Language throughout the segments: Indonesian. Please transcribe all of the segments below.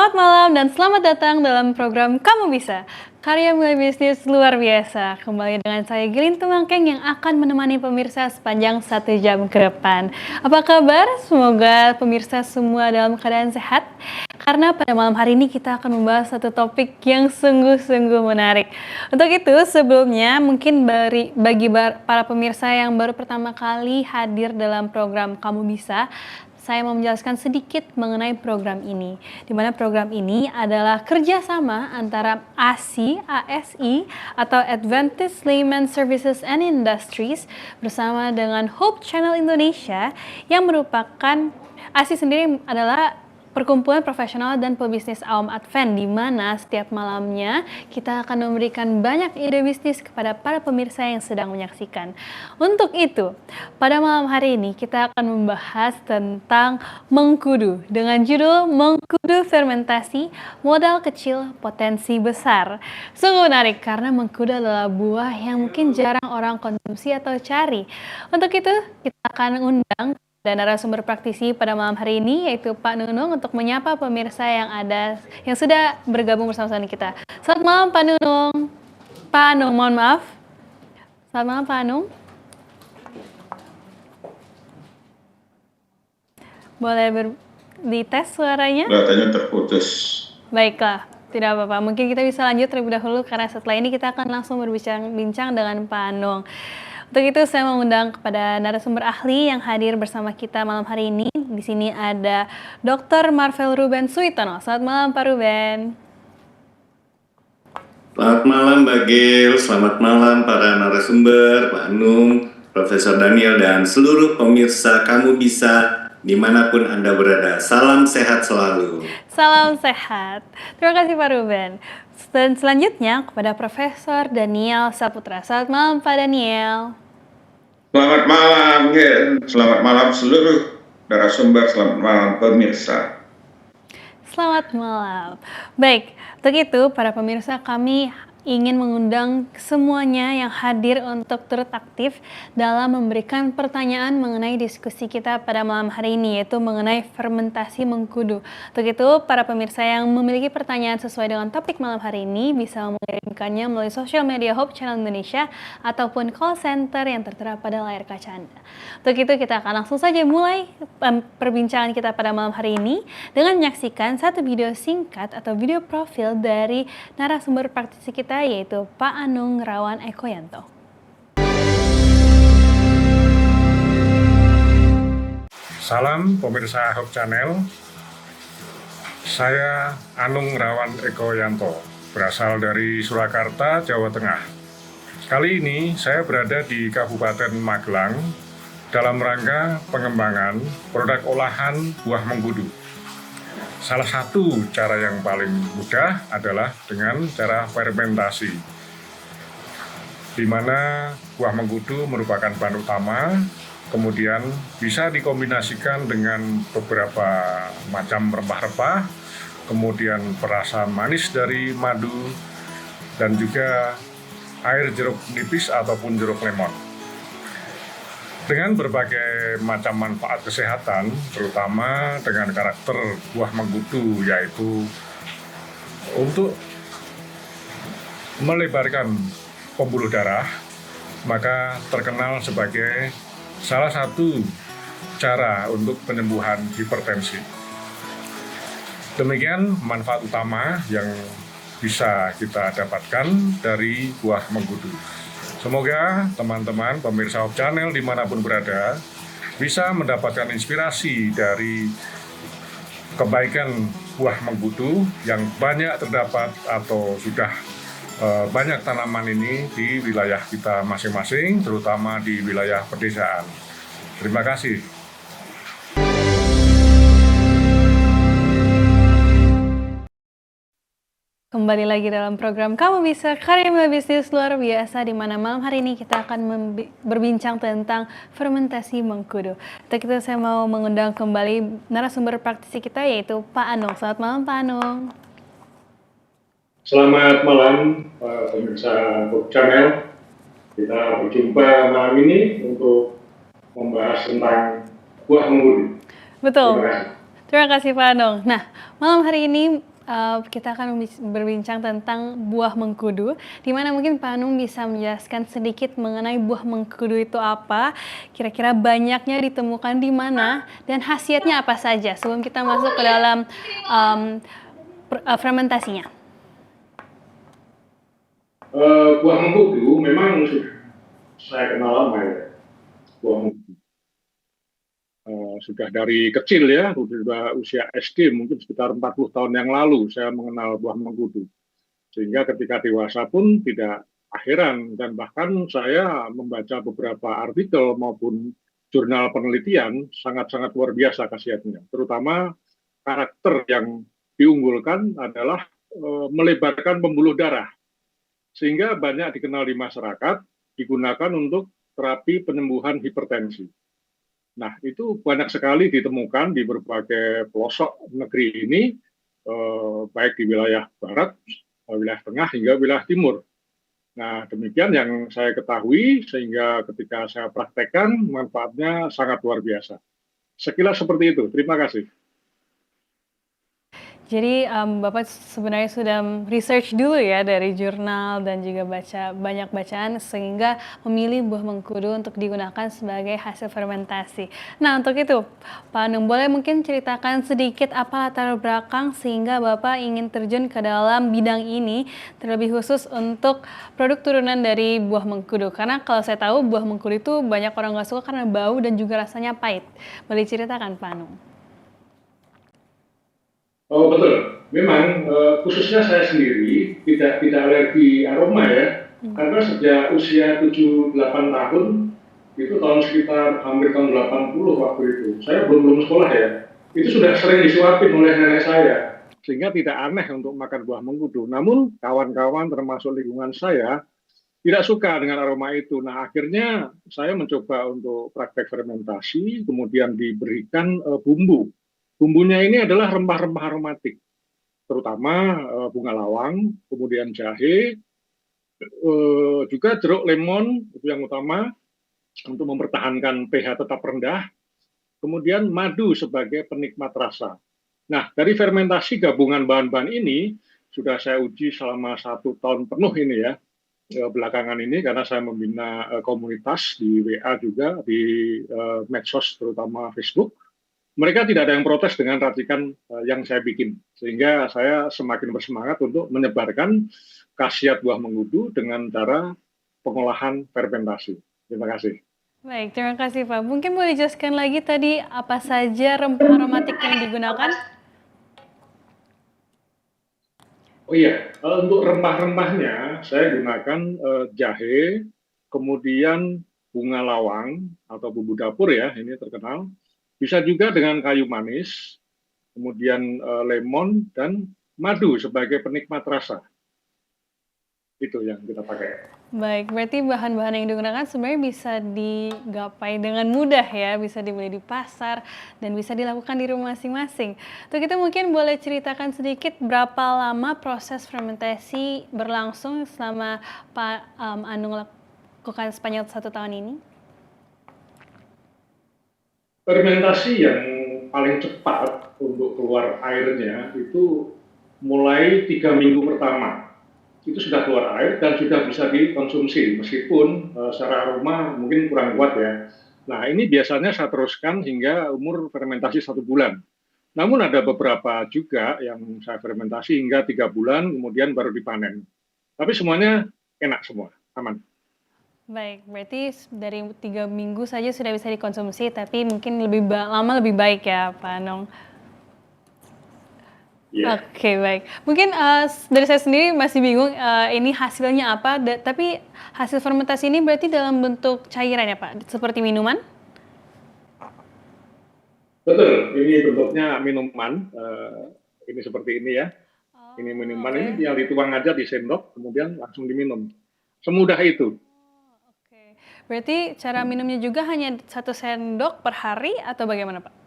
Selamat malam dan selamat datang dalam program Kamu Bisa, karya mulai bisnis luar biasa. Kembali dengan saya Gilin Tumangkeng yang akan menemani pemirsa sepanjang 1 jam ke depan. Apa kabar? Semoga pemirsa semua dalam keadaan sehat. Karena pada malam hari ini kita akan membahas satu topik yang sungguh-sungguh menarik. Untuk itu sebelumnya mungkin bagi para pemirsa yang baru pertama kali hadir dalam program Kamu Bisa, saya mau menjelaskan sedikit mengenai program ini. Di mana program ini adalah kerjasama antara ASI atau Adventist Layman Services and Industries bersama dengan Hope Channel Indonesia yang merupakan ASI sendiri adalah perkumpulan profesional dan pebisnis awam Advent, di mana setiap malamnya kita akan memberikan banyak ide bisnis kepada para pemirsa yang sedang menyaksikan. Untuk itu, pada malam hari ini kita akan membahas tentang mengkudu dengan judul Mengkudu Fermentasi, Modal Kecil Potensi Besar. Sungguh menarik karena mengkudu adalah buah yang mungkin jarang orang konsumsi atau cari. Untuk itu, kita akan undang dan narasumber praktisi pada malam hari ini yaitu Pak Nunung untuk menyapa pemirsa yang sudah bergabung bersama-sama kita. Selamat malam Pak Nunung. Pak Anung, mohon maaf. Selamat malam Pak Anung. Boleh dites suaranya? Kelihatannya terputus. Baiklah, tidak apa-apa. Mungkin kita bisa lanjut terlebih dahulu karena setelah ini kita akan langsung berbincang dengan Pak Anung. Untuk itu saya mengundang kepada narasumber ahli yang hadir bersama kita malam hari ini. Di sini ada Dr. Marvel Ruben Suitono. Selamat malam Pak Ruben. Selamat malam Mbak Gil, selamat malam para narasumber, Pak Anung, Profesor Daniel, dan seluruh pemirsa Kamu Bisa dimanapun Anda berada. Salam sehat selalu. Salam sehat. Terima kasih Pak Ruben. Dan selanjutnya kepada Profesor Daniel Saputra. Selamat malam Pak Daniel. Selamat malam, selamat malam seluruh narasumber, selamat malam pemirsa. Selamat malam. Baik, untuk itu para pemirsa kami ingin mengundang semuanya yang hadir untuk turut aktif dalam memberikan pertanyaan mengenai diskusi kita pada malam hari ini, yaitu mengenai fermentasi mengkudu. Untuk itu, para pemirsa yang memiliki pertanyaan sesuai dengan topik malam hari ini bisa mengirimkannya melalui sosial media Hope Channel Indonesia ataupun call center yang tertera pada layar kaca Anda. Untuk itu, kita akan langsung saja mulai perbincangan kita pada malam hari ini dengan menyaksikan satu video singkat atau video profil dari narasumber praktisi kita, yaitu Pak Anung Rawan Ekoyanto. Salam pemirsa Hope Channel, saya Anung Rawan Ekoyanto, berasal dari Surakarta, Jawa Tengah. Kali ini saya berada di Kabupaten Magelang dalam rangka pengembangan produk olahan buah mengkudu. Salah satu cara yang paling mudah adalah dengan cara fermentasi, di mana buah mengkudu merupakan bahan utama, kemudian bisa dikombinasikan dengan beberapa macam rempah-rempah, kemudian perasa manis dari madu, dan juga air jeruk nipis ataupun jeruk lemon. Dengan berbagai macam manfaat kesehatan, terutama dengan karakter buah mengkudu, yaitu untuk melebarkan pembuluh darah, maka terkenal sebagai salah satu cara untuk penyembuhan hipertensi. Demikian manfaat utama yang bisa kita dapatkan dari buah mengkudu. Semoga teman-teman pemirsa Hope Channel dimanapun berada bisa mendapatkan inspirasi dari kebaikan buah mengkudu yang banyak terdapat atau sudah banyak tanaman ini di wilayah kita masing-masing, terutama di wilayah pedesaan. Terima kasih. Kembali lagi dalam program Kamu Bisa, karya mulai bisnis luar biasa, di mana malam hari ini kita akan berbincang tentang fermentasi mengkudu. Untuk itu saya mau mengundang kembali narasumber praktisi kita, yaitu Pak Anung. Selamat malam Pak Anung. Selamat malam pemirsa Hope Channel. Kita berjumpa malam ini untuk membahas tentang buah mengkudu. Betul. Terima kasih Pak Anung. Nah, malam hari ini kita akan berbincang tentang buah mengkudu, di mana mungkin Pak Anung bisa menjelaskan sedikit mengenai buah mengkudu itu apa, kira-kira banyaknya ditemukan di mana, dan khasiatnya apa saja sebelum kita masuk ke dalam fermentasinya. Buah mengkudu memang saya kenal lama ya. Buah mengkudu. Sudah dari kecil ya, sudah usia SD mungkin sekitar 40 tahun yang lalu saya mengenal buah mengkudu. Sehingga ketika dewasa pun tidak heran, dan bahkan saya membaca beberapa artikel maupun jurnal penelitian sangat-sangat luar biasa khasiatnya. Terutama karakter yang diunggulkan adalah melebarkan pembuluh darah. Sehingga banyak dikenal di masyarakat, digunakan untuk terapi penyembuhan hipertensi. Nah, itu banyak sekali ditemukan di berbagai pelosok negeri ini, baik di wilayah barat, wilayah tengah, hingga wilayah timur. Nah, demikian yang saya ketahui, sehingga ketika saya praktekkan, manfaatnya sangat luar biasa. Sekilas seperti itu. Terima kasih. Jadi Bapak sebenarnya sudah research dulu ya dari jurnal dan juga baca banyak bacaan sehingga memilih buah mengkudu untuk digunakan sebagai hasil fermentasi. Nah untuk itu Pak Anung boleh mungkin ceritakan sedikit apa latar belakang sehingga Bapak ingin terjun ke dalam bidang ini terlebih khusus untuk produk turunan dari buah mengkudu. Karena kalau saya tahu buah mengkudu itu banyak orang nggak suka karena bau dan juga rasanya pahit. Boleh ceritakan Pak Anung? Oh betul, memang khususnya saya sendiri tidak alergi aroma ya, karena sejak usia 7-8 tahun, itu tahun sekitar hampir tahun 80 waktu itu, saya belum sekolah ya, itu sudah sering disuapin oleh nenek saya, sehingga tidak aneh untuk makan buah mengkudu. Namun kawan-kawan termasuk lingkungan saya tidak suka dengan aroma itu. Nah akhirnya saya mencoba untuk praktek fermentasi, kemudian diberikan bumbu. Bumbunya ini adalah rempah-rempah aromatik, terutama bunga lawang, kemudian jahe, juga jeruk lemon, itu yang utama, untuk mempertahankan pH tetap rendah, kemudian madu sebagai penikmat rasa. Nah, dari fermentasi gabungan bahan-bahan ini, sudah saya uji selama 1 tahun penuh ini ya, belakangan ini, karena saya membina komunitas di WA juga, di medsos terutama Facebook. Mereka tidak ada yang protes dengan racikan yang saya bikin, sehingga saya semakin bersemangat untuk menyebarkan khasiat buah mengkudu dengan cara pengolahan fermentasi. Terima kasih. Baik, terima kasih Pak. Mungkin boleh dijelaskan lagi tadi apa saja rempah aromatik yang digunakan? Oh iya, untuk rempah-rempahnya saya gunakan jahe, kemudian bunga lawang atau bumbu dapur ya, ini terkenal. Bisa juga dengan kayu manis, kemudian lemon dan madu sebagai penikmat rasa. Itu yang kita pakai. Baik, berarti bahan-bahan yang digunakan sebenarnya bisa digapai dengan mudah ya, bisa dibeli di pasar dan bisa dilakukan di rumah masing-masing. Untuk itu mungkin boleh ceritakan sedikit berapa lama proses fermentasi berlangsung selama Pak Anung lakukan sepanjang 1 tahun ini? Fermentasi yang paling cepat untuk keluar airnya itu mulai 3 minggu pertama. Itu sudah keluar air dan sudah bisa dikonsumsi, meskipun secara aroma mungkin kurang kuat ya. Nah ini biasanya saya teruskan hingga umur fermentasi 1 bulan. Namun ada beberapa juga yang saya fermentasi hingga 3 bulan, kemudian baru dipanen. Tapi semuanya enak semua, aman. Baik, berarti dari 3 minggu saja sudah bisa dikonsumsi, tapi mungkin lebih lama lebih baik ya Pak Anung. Yeah. Oke, baik. Mungkin dari saya sendiri masih bingung ini hasilnya apa, tapi hasil fermentasi ini berarti dalam bentuk cairan ya Pak, seperti minuman? Betul, ini bentuknya minuman, ini seperti ini ya. Ini minuman okay. Ini yang dituang aja di sendok, kemudian langsung diminum. Semudah itu. Oke, berarti cara minumnya juga hanya 1 sendok per hari atau bagaimana Pak?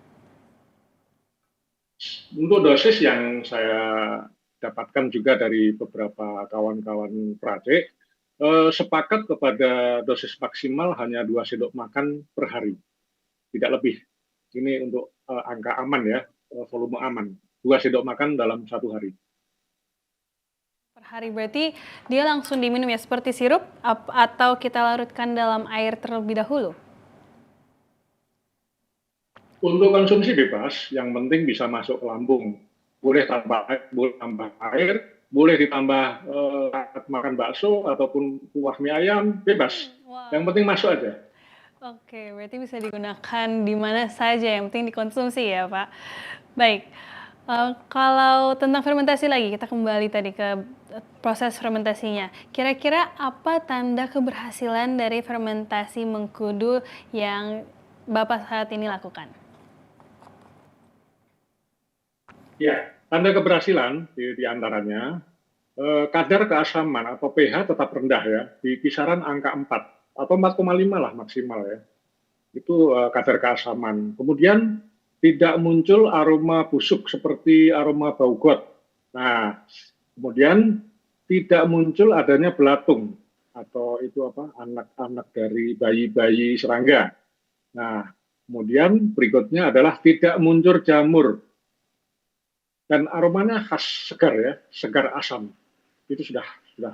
Untuk dosis yang saya dapatkan juga dari beberapa kawan-kawan pratik, sepakat kepada dosis maksimal hanya 2 sendok makan per hari, tidak lebih. Ini untuk angka aman ya, volume aman, 2 sendok makan dalam 1 hari. Per hari berarti dia langsung diminum ya seperti sirup atau kita larutkan dalam air terlebih dahulu? Untuk konsumsi bebas, yang penting bisa masuk ke lambung. Boleh tambah air, boleh ditambah saat makan bakso ataupun kuah mie ayam, bebas. Wow. Yang penting masuk aja. Oke, berarti bisa digunakan di mana saja, yang penting dikonsumsi ya Pak. Baik, kalau tentang fermentasi lagi, kita kembali tadi ke proses fermentasinya. Kira-kira apa tanda keberhasilan dari fermentasi mengkudu yang Bapak saat ini lakukan? Ya, tanda keberhasilan di antaranya kadar keasaman atau pH tetap rendah ya, di kisaran angka 4 atau 4,5 lah maksimal ya. Itu kadar keasaman. Kemudian tidak muncul aroma busuk seperti aroma bau got. Nah, kemudian tidak muncul adanya belatung atau itu apa anak-anak dari bayi-bayi serangga. Nah, kemudian berikutnya adalah tidak muncul jamur. Dan aromanya khas segar ya, segar asam. Itu sudah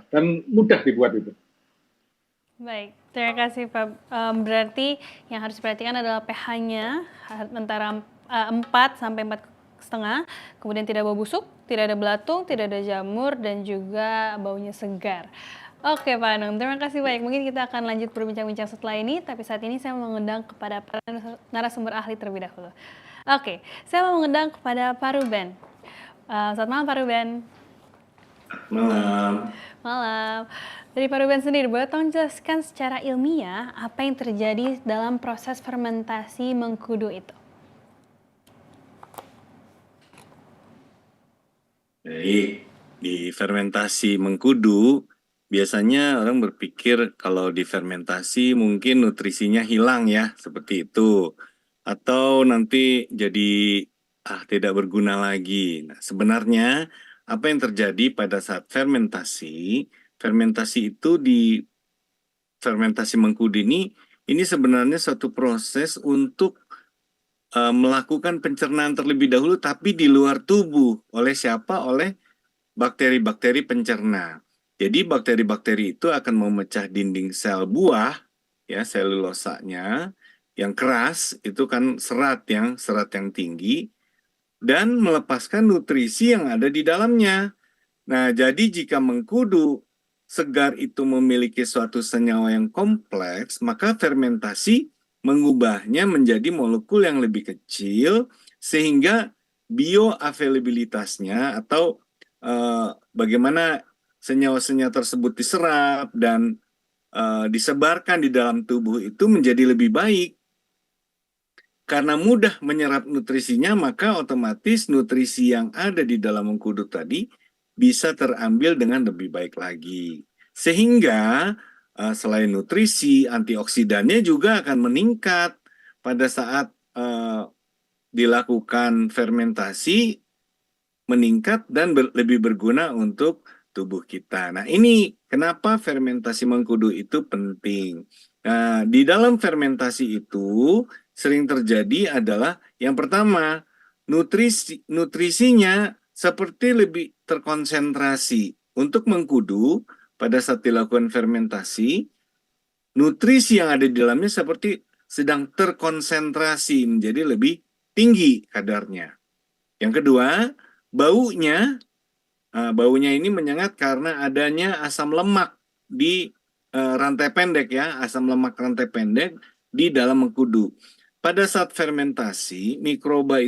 dan mudah dibuat itu. Baik, terima kasih Pak. Berarti yang harus diperhatikan adalah pH-nya antara 4 sampai 4,5, kemudian tidak bau busuk, tidak ada belatung, tidak ada jamur, dan juga baunya segar. Oke Pak Anung, terima kasih banyak. Mungkin kita akan lanjut berbincang-bincang setelah ini, tapi saat ini saya mengundang kepada para narasumber ahli terlebih dahulu. Oke, saya mau mengundang kepada Pak Ruben. Selamat malam Pak Ruben. Malam. Malam. Dari Pak Ruben sendiri, boleh tolong jelaskan secara ilmiah apa yang terjadi dalam proses fermentasi mengkudu itu? Baik, di fermentasi mengkudu, biasanya orang berpikir kalau di fermentasi mungkin nutrisinya hilang ya, seperti itu. Atau nanti jadi tidak berguna lagi. Nah, sebenarnya apa yang terjadi pada saat fermentasi itu di fermentasi mengkudu ini sebenarnya suatu proses untuk melakukan pencernaan terlebih dahulu tapi di luar tubuh. Oleh siapa? Oleh bakteri-bakteri pencerna. Jadi bakteri-bakteri itu akan memecah dinding sel buah, ya selulosanya, yang keras, itu kan serat yang tinggi, dan melepaskan nutrisi yang ada di dalamnya. Nah, jadi jika mengkudu segar itu memiliki suatu senyawa yang kompleks, maka fermentasi mengubahnya menjadi molekul yang lebih kecil, sehingga bioavailabilitasnya atau bagaimana senyawa-senyawa tersebut diserap dan disebarkan di dalam tubuh itu menjadi lebih baik. Karena mudah menyerap nutrisinya, maka otomatis nutrisi yang ada di dalam mengkudu tadi bisa terambil dengan lebih baik lagi. Sehingga selain nutrisi, antioksidannya juga akan meningkat pada saat dilakukan fermentasi, meningkat dan lebih berguna untuk tubuh kita. Nah, ini kenapa fermentasi mengkudu itu penting. Nah, di dalam fermentasi itu sering terjadi adalah yang pertama, nutrisinya seperti lebih terkonsentrasi. Untuk mengkudu pada saat dilakukan fermentasi, nutrisi yang ada di dalamnya seperti sedang terkonsentrasi menjadi lebih tinggi kadarnya. Yang kedua, baunya ini menyengat karena adanya asam lemak di rantai pendek ya, asam lemak rantai pendek di dalam mengkudu. Pada saat fermentasi, mikroba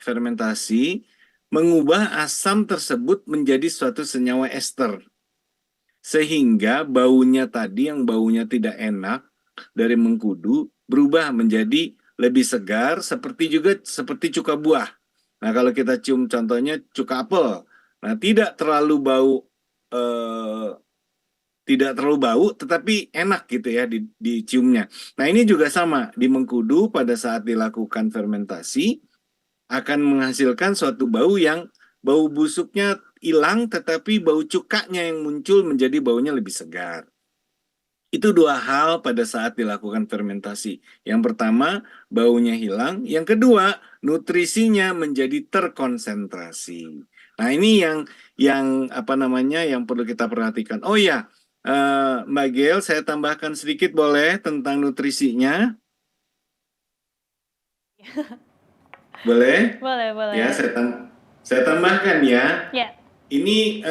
fermentasi mengubah asam tersebut menjadi suatu senyawa ester. Sehingga baunya tadi yang baunya tidak enak dari mengkudu berubah menjadi lebih segar seperti cuka buah. Nah, kalau kita cium contohnya cuka apel. Nah, tidak terlalu bau tetapi enak gitu ya diciumnya. Nah, ini juga sama di mengkudu pada saat dilakukan fermentasi akan menghasilkan suatu bau busuknya hilang tetapi bau cukanya yang muncul menjadi baunya lebih segar. Itu dua hal pada saat dilakukan fermentasi. Yang pertama, baunya hilang. Yang kedua, nutrisinya menjadi terkonsentrasi. Nah, ini yang apa namanya yang perlu kita perhatikan. Oh ya, Mbak Gail, saya tambahkan sedikit boleh tentang nutrisinya? Boleh? Boleh, Ya, boleh. saya tambahkan ya. Ya, Ini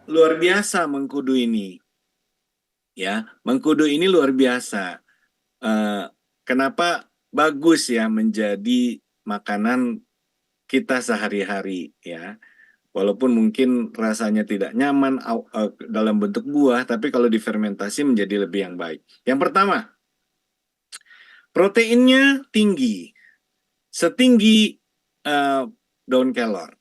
luar biasa mengkudu ini. Ya, mengkudu ini luar biasa. Kenapa bagus ya menjadi makanan kita sehari-hari ya. Walaupun mungkin rasanya tidak nyaman dalam bentuk buah, tapi kalau difermentasi menjadi lebih yang baik. Yang pertama, proteinnya tinggi, setinggi daun kelor.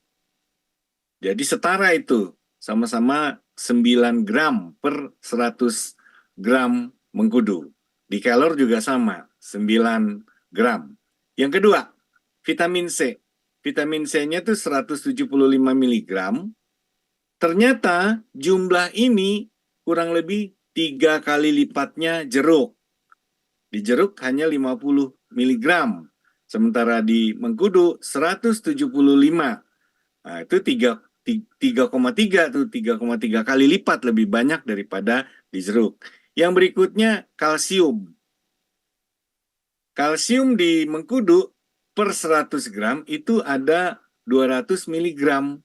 Jadi setara itu, sama-sama 9 gram per 100 gram mengkudu. Di kelor juga sama, 9 gram. Yang kedua, vitamin C. Vitamin C-nya itu 175 miligram. Ternyata jumlah ini kurang lebih 3 kali lipatnya jeruk. Di jeruk hanya 50 miligram. Sementara di mengkudu 175. Nah, itu 3,3 tuh 3,3 kali lipat lebih banyak daripada di jeruk. Yang berikutnya kalsium. Kalsium di mengkudu per 100 gram itu ada 200 miligram.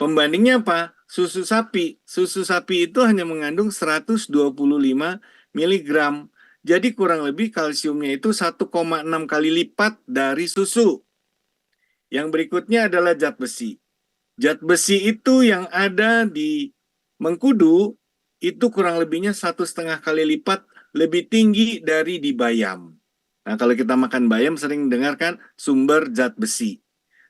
Pembandingnya apa? Susu sapi. Susu sapi itu hanya mengandung 125 miligram. Jadi kurang lebih kalsiumnya itu 1,6 kali lipat dari susu. Yang berikutnya adalah zat besi. Zat besi itu yang ada di mengkudu itu kurang lebihnya 1,5 kali lipat lebih tinggi dari di bayam. Nah, kalau kita makan bayam sering dengarkan sumber zat besi.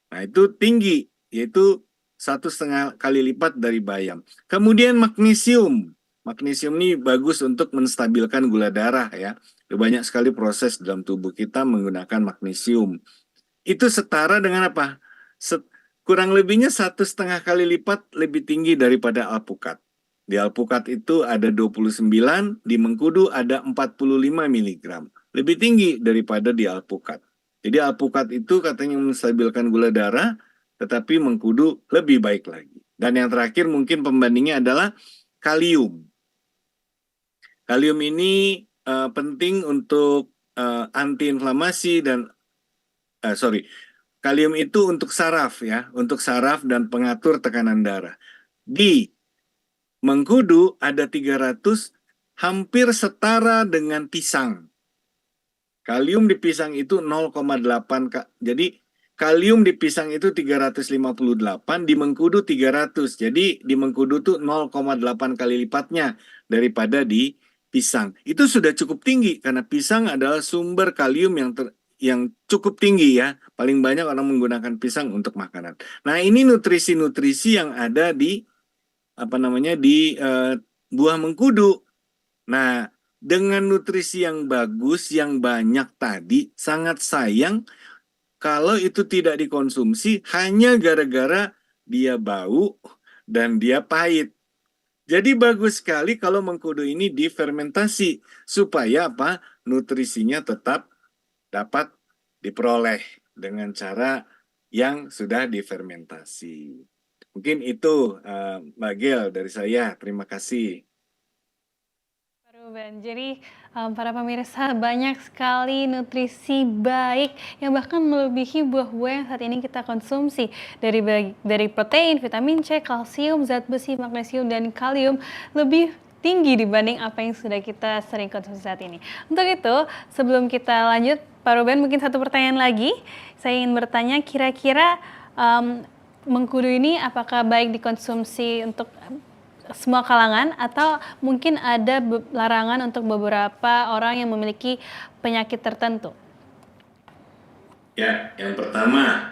Nah, itu tinggi, yaitu 1,5 kali lipat dari bayam. Kemudian magnesium. Magnesium ini bagus untuk menstabilkan gula darah ya. Banyak sekali proses dalam tubuh kita menggunakan magnesium. Itu setara dengan apa? Kurang lebihnya 1,5 kali lipat lebih tinggi daripada alpukat. Di alpukat itu ada 29, di mengkudu ada 45 miligram. Lebih tinggi daripada di alpukat. Jadi alpukat itu katanya menstabilkan gula darah, tetapi mengkudu lebih baik lagi. Dan yang terakhir mungkin pembandingnya adalah kalium. Kalium ini penting untuk antiinflamasi dan kalium itu untuk saraf ya, untuk saraf dan pengatur tekanan darah. Di mengkudu ada 300, hampir setara dengan pisang. Kalium di pisang itu 0,8. Jadi kalium di pisang itu 358, di mengkudu 300. Jadi di mengkudu tuh 0,8 kali lipatnya daripada di pisang. Itu sudah cukup tinggi karena pisang adalah sumber kalium yang cukup tinggi ya. Paling banyak orang menggunakan pisang untuk makanan. Nah, ini nutrisi-nutrisi yang ada di buah mengkudu. Nah, dengan nutrisi yang bagus, yang banyak tadi, sangat sayang kalau itu tidak dikonsumsi hanya gara-gara dia bau dan dia pahit. Jadi bagus sekali kalau mengkudu ini difermentasi supaya apa? Nutrisinya tetap dapat diperoleh dengan cara yang sudah difermentasi. Mungkin itu Mbak Gel dari saya. Terima kasih. Pak Ruben. Jadi para pemirsa banyak sekali nutrisi baik yang bahkan melebihi buah-buah yang saat ini kita konsumsi dari protein, vitamin C, kalsium, zat besi, magnesium dan kalium lebih tinggi dibanding apa yang sudah kita sering konsumsi saat ini. Untuk itu, sebelum kita lanjut, Pak Ruben mungkin satu pertanyaan lagi. Saya ingin bertanya kira-kira mengkudu ini apakah baik dikonsumsi untuk semua kalangan atau mungkin ada larangan untuk beberapa orang yang memiliki penyakit tertentu? Ya, yang pertama,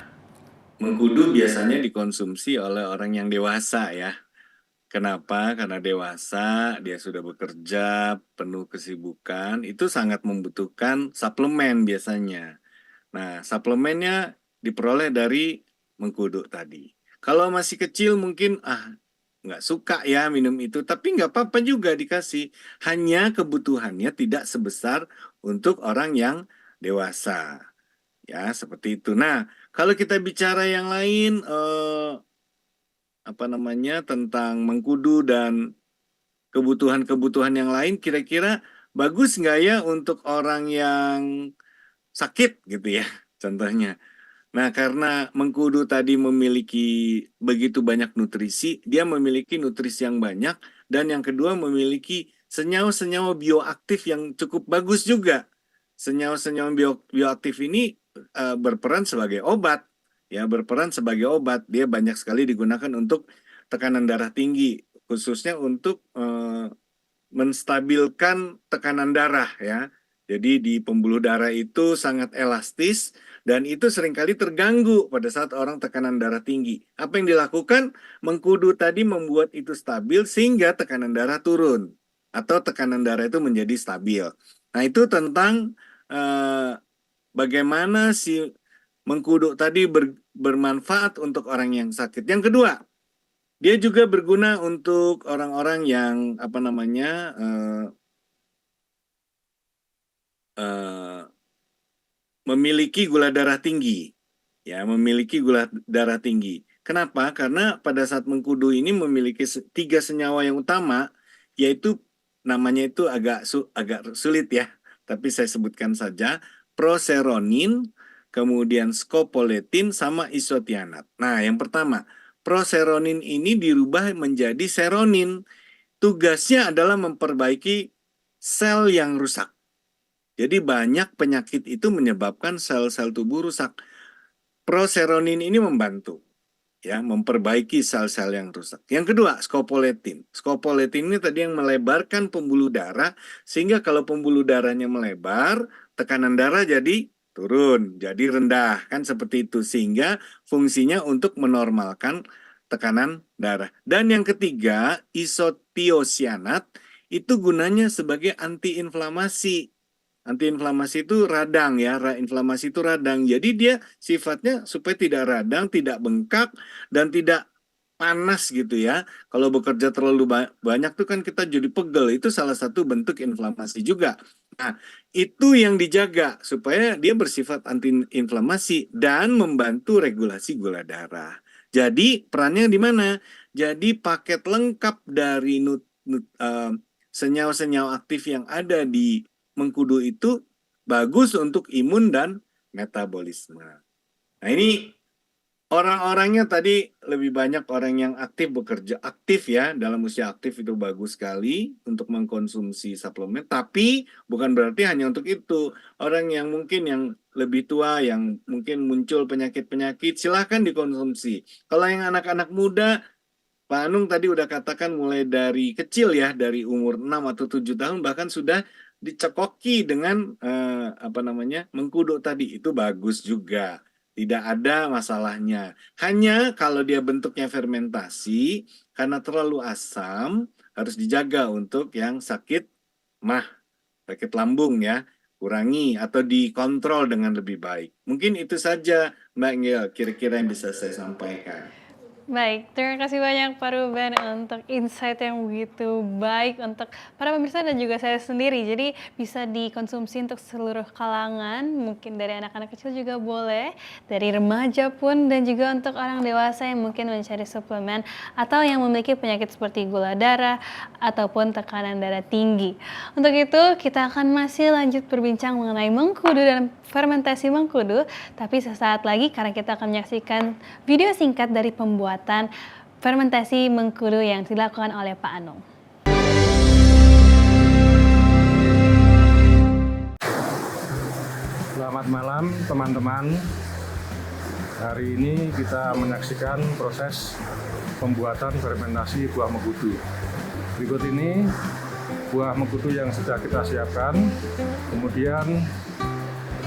mengkudu biasanya dikonsumsi oleh orang yang dewasa ya. Kenapa? Karena dewasa, dia sudah bekerja, penuh kesibukan, itu sangat membutuhkan suplemen biasanya. Nah, suplemennya diperoleh dari mengkudu tadi. Kalau masih kecil mungkin nggak suka ya minum itu, tapi nggak apa-apa juga dikasih. Hanya kebutuhannya tidak sebesar untuk orang yang dewasa. Ya, seperti itu. Nah, kalau kita bicara yang lain, tentang mengkudu dan kebutuhan-kebutuhan yang lain, kira-kira bagus nggak ya untuk orang yang sakit gitu ya, contohnya. Nah, karena mengkudu tadi memiliki begitu banyak nutrisi, dia memiliki nutrisi yang banyak, dan yang kedua memiliki senyawa-senyawa bioaktif yang cukup bagus juga. Senyawa-senyawa bioaktif ini berperan sebagai obat, ya, berperan sebagai obat. Dia banyak sekali digunakan untuk tekanan darah tinggi, khususnya untuk menstabilkan tekanan darah, ya. Jadi di pembuluh darah itu sangat elastis dan itu seringkali terganggu pada saat orang tekanan darah tinggi. Apa yang dilakukan? Mengkudu tadi membuat itu stabil sehingga tekanan darah turun atau tekanan darah itu menjadi stabil. Nah, itu tentang bagaimana si mengkudu tadi bermanfaat untuk orang yang sakit. Yang kedua, dia juga berguna untuk orang-orang yang memiliki gula darah tinggi, ya, memiliki gula darah tinggi. Kenapa? Karena pada saat mengkudu ini memiliki 3 senyawa yang utama, yaitu namanya itu agak sulit ya, tapi saya sebutkan saja: proseronin, kemudian scopoletin, sama isotianat. Nah, yang pertama, proseronin ini dirubah menjadi seronin. Tugasnya adalah memperbaiki sel yang rusak. Jadi banyak penyakit itu menyebabkan sel-sel tubuh rusak. Proseronin ini membantu, ya, memperbaiki sel-sel yang rusak. Yang kedua, scopoletin. Scopoletin ini tadi yang melebarkan pembuluh darah, sehingga kalau pembuluh darahnya melebar, tekanan darah jadi turun, jadi rendah, kan seperti itu. Sehingga fungsinya untuk menormalkan tekanan darah. Dan yang ketiga, isotiosianat, itu gunanya sebagai antiinflamasi. Antiinflamasi itu radang, ya, inflamasi itu radang. Jadi dia sifatnya supaya tidak radang, tidak bengkak, dan tidak panas gitu ya. Kalau bekerja terlalu banyak tuh kan kita jadi pegel, itu salah satu bentuk inflamasi juga. Nah, itu yang dijaga supaya dia bersifat antiinflamasi dan membantu regulasi gula darah. Jadi perannya di mana? Jadi paket lengkap dari senyawa-senyawa aktif yang ada di mengkudu itu bagus untuk imun dan metabolisme. Nah, ini orang-orangnya tadi lebih banyak orang yang bekerja aktif ya, dalam usia aktif itu bagus sekali untuk mengkonsumsi suplemen, tapi bukan berarti hanya untuk itu. Orang yang mungkin yang lebih tua, yang mungkin muncul penyakit-penyakit, silahkan dikonsumsi. Kalau yang anak-anak muda, Pak Anung tadi udah katakan mulai dari kecil ya, dari umur 6 atau 7 tahun bahkan sudah dicekoki dengan mengkudu tadi, itu bagus juga. Tidak ada masalahnya. Hanya kalau dia bentuknya fermentasi, karena terlalu asam, harus dijaga untuk yang sakit sakit lambung ya. Kurangi atau dikontrol dengan lebih baik. Mungkin itu saja, Mbak Ngel, kira-kira yang bisa saya sampaikan. Baik, terima kasih banyak Pak Ruben untuk insight yang begitu baik untuk para pemirsa dan juga saya sendiri. Jadi bisa dikonsumsi untuk seluruh kalangan, mungkin dari anak-anak kecil juga boleh, dari remaja pun, dan juga untuk orang dewasa yang mungkin mencari suplemen atau yang memiliki penyakit seperti gula darah ataupun tekanan darah tinggi. Untuk itu kita akan masih lanjut berbincang mengenai mengkudu dan fermentasi mengkudu, tapi sesaat lagi karena kita akan menyaksikan video singkat dari pembuatan fermentasi mengkudu yang dilakukan oleh Pak Anung. Selamat malam teman-teman. Hari ini kita menyaksikan proses pembuatan fermentasi buah mengkudu. Berikut ini buah mengkudu yang sudah kita siapkan. Kemudian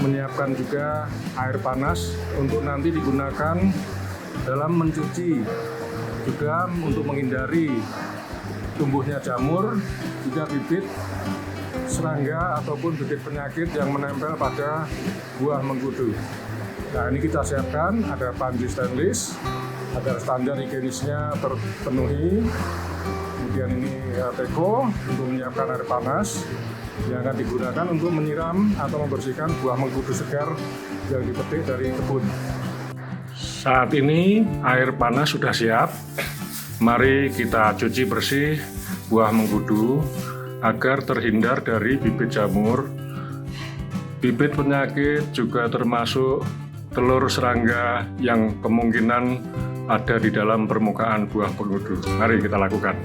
menyiapkan juga air panas untuk nanti digunakan dalam mencuci, juga untuk menghindari tumbuhnya jamur, juga bibit serangga ataupun bibit penyakit yang menempel pada buah mengkudu. Nah, ini kita siapkan, ada panci stainless agar standar higienisnya terpenuhi. Kemudian ini teko untuk menyiapkan air panas. yang akan digunakan untuk menyiram atau membersihkan buah mengkudu segar yang dipetik dari kebun. Saat ini air panas sudah siap. Mari kita cuci bersih buah mengkudu agar terhindar dari bibit jamur, bibit penyakit, juga termasuk telur serangga yang kemungkinan ada di dalam permukaan buah mengkudu. Mari kita lakukan.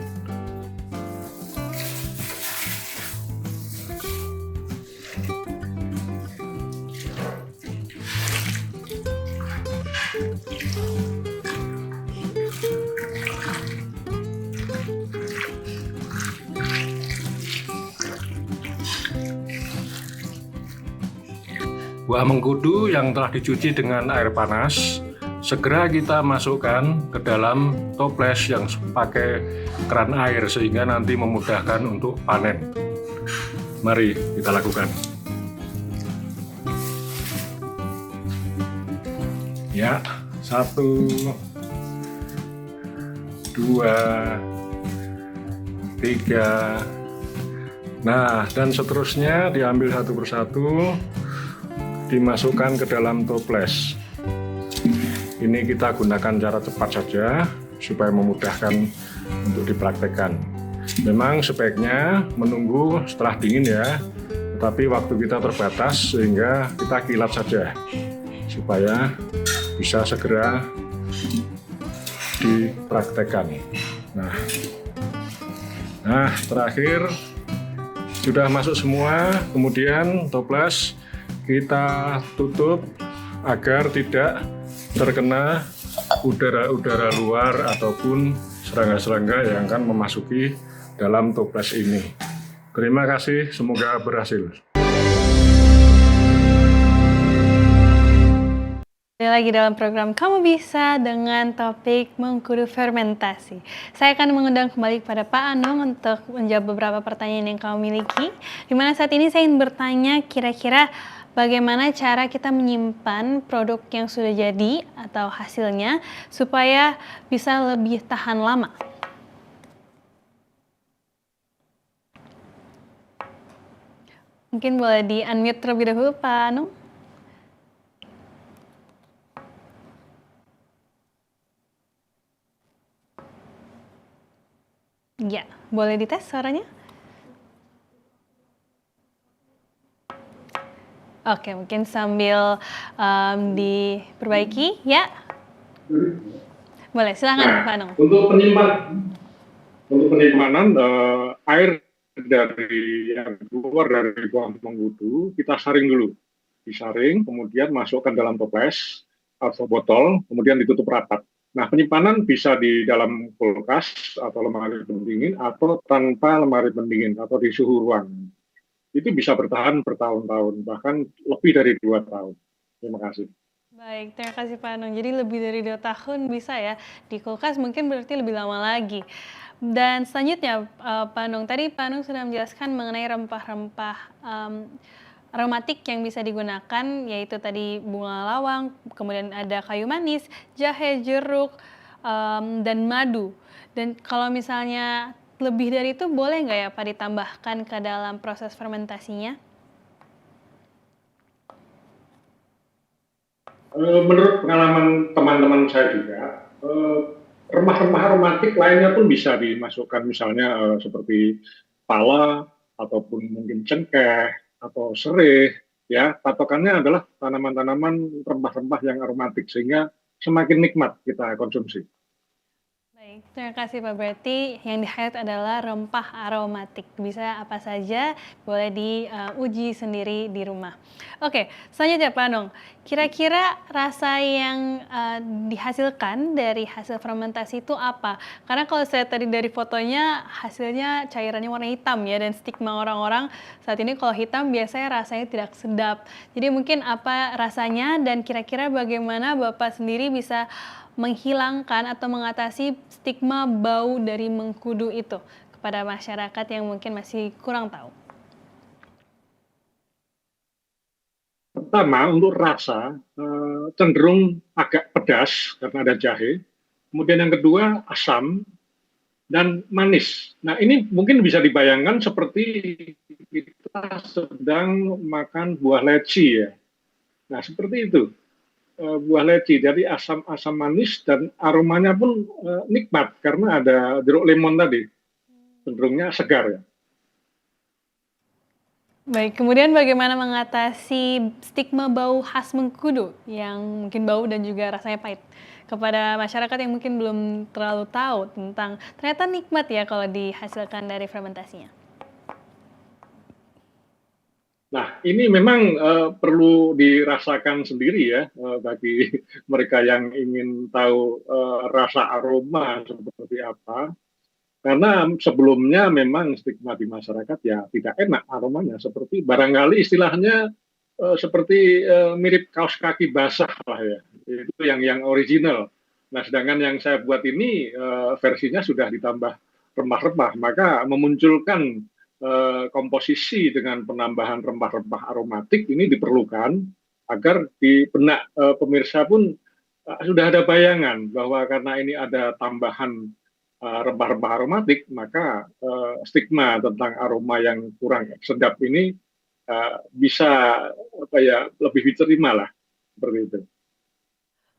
Buah mengkudu yang telah dicuci dengan air panas, segera kita masukkan ke dalam toples yang pakai keran air sehingga nanti memudahkan untuk panen. Mari kita lakukan. Ya, 1, 2, 3. Nah, dan seterusnya diambil satu persatu, dimasukkan ke dalam toples. Ini kita gunakan cara cepat saja supaya memudahkan untuk dipraktekkan. Memang sebaiknya menunggu setelah dingin ya, tetapi waktu kita terbatas sehingga kita kilap saja supaya bisa segera dipraktekkan. Nah, terakhir sudah masuk semua, kemudian toples kita tutup agar tidak terkena udara-udara luar ataupun serangga-serangga yang akan memasuki dalam toples ini. Terima kasih, semoga berhasil. Lagi dalam program Kamu Bisa dengan topik mengkudu fermentasi. Saya akan mengundang kembali kepada Pak Anung untuk menjawab beberapa pertanyaan yang kamu miliki. Di mana saat ini saya ingin bertanya kira-kira bagaimana cara kita menyimpan produk yang sudah jadi atau hasilnya supaya bisa lebih tahan lama. Mungkin boleh di-unmute terlebih dahulu, Pak Anung. Ya, boleh dites suaranya? Oke, mungkin sambil diperbaiki, ya. Boleh, silakan Pak Anung. Untuk penyimpanan air dari yang keluar dari buah mengkudu kita saring dulu, disaring, kemudian masukkan dalam toples atau botol, kemudian ditutup rapat. Nah, penyimpanan bisa di dalam kulkas atau lemari pendingin atau tanpa lemari pendingin atau di suhu ruangan. Itu bisa bertahan bertahun-tahun, bahkan lebih dari 2 tahun. Terima kasih. Baik, terima kasih Pak Anung. Jadi lebih dari 2 tahun bisa ya, di kulkas mungkin berarti lebih lama lagi. Dan selanjutnya Pak Anung, tadi Pak Anung sudah menjelaskan mengenai rempah-rempah aromatik yang bisa digunakan, yaitu tadi bunga lawang, kemudian ada kayu manis, jahe, jeruk, dan madu. Dan kalau misalnya lebih dari itu boleh nggak ya Pak ditambahkan ke dalam proses fermentasinya? Menurut pengalaman teman-teman saya juga, rempah-rempah aromatik lainnya pun bisa dimasukkan, misalnya seperti pala ataupun mungkin cengkeh atau sereh. Ya, patokannya adalah tanaman-tanaman rempah-rempah yang aromatik sehingga semakin nikmat kita konsumsi. Baik, terima kasih Pak. Berarti yang di-highlight adalah rempah aromatik. Bisa apa saja, boleh diuji sendiri di rumah. Oke, selanjutnya Pak Anung. Kira-kira rasa yang dihasilkan dari hasil fermentasi itu apa? Karena kalau saya tadi dari fotonya, hasilnya cairannya warna hitam ya, dan stigma orang-orang saat ini kalau hitam biasanya rasanya tidak sedap. Jadi mungkin apa rasanya dan kira-kira bagaimana Bapak sendiri bisa menghilangkan atau mengatasi stigma bau dari mengkudu itu kepada masyarakat yang mungkin masih kurang tahu? Pertama, untuk rasa cenderung agak pedas karena ada jahe. Kemudian yang kedua, asam dan manis. Nah, ini mungkin bisa dibayangkan seperti itu kita sedang makan buah leci ya. Nah, seperti itu. Buah leci, jadi asam manis dan aromanya pun nikmat karena ada jeruk lemon tadi, cenderungnya segar ya. Baik, kemudian bagaimana mengatasi stigma bau khas mengkudu yang mungkin bau dan juga rasanya pahit kepada masyarakat yang mungkin belum terlalu tahu tentang ternyata nikmat ya kalau dihasilkan dari fermentasinya? Nah, ini memang perlu dirasakan sendiri ya bagi mereka yang ingin tahu rasa aroma seperti apa. Karena sebelumnya memang stigma di masyarakat ya tidak enak aromanya, seperti barangkali istilahnya seperti mirip kaos kaki basah lah ya. Itu yang original. Nah, sedangkan yang saya buat ini versinya sudah ditambah rempah-rempah, maka memunculkan komposisi dengan penambahan rempah-rempah aromatik ini diperlukan agar di benak pemirsa pun sudah ada bayangan bahwa karena ini ada tambahan rempah-rempah aromatik, maka stigma tentang aroma yang kurang sedap ini bisa lebih diterima lah, seperti itu.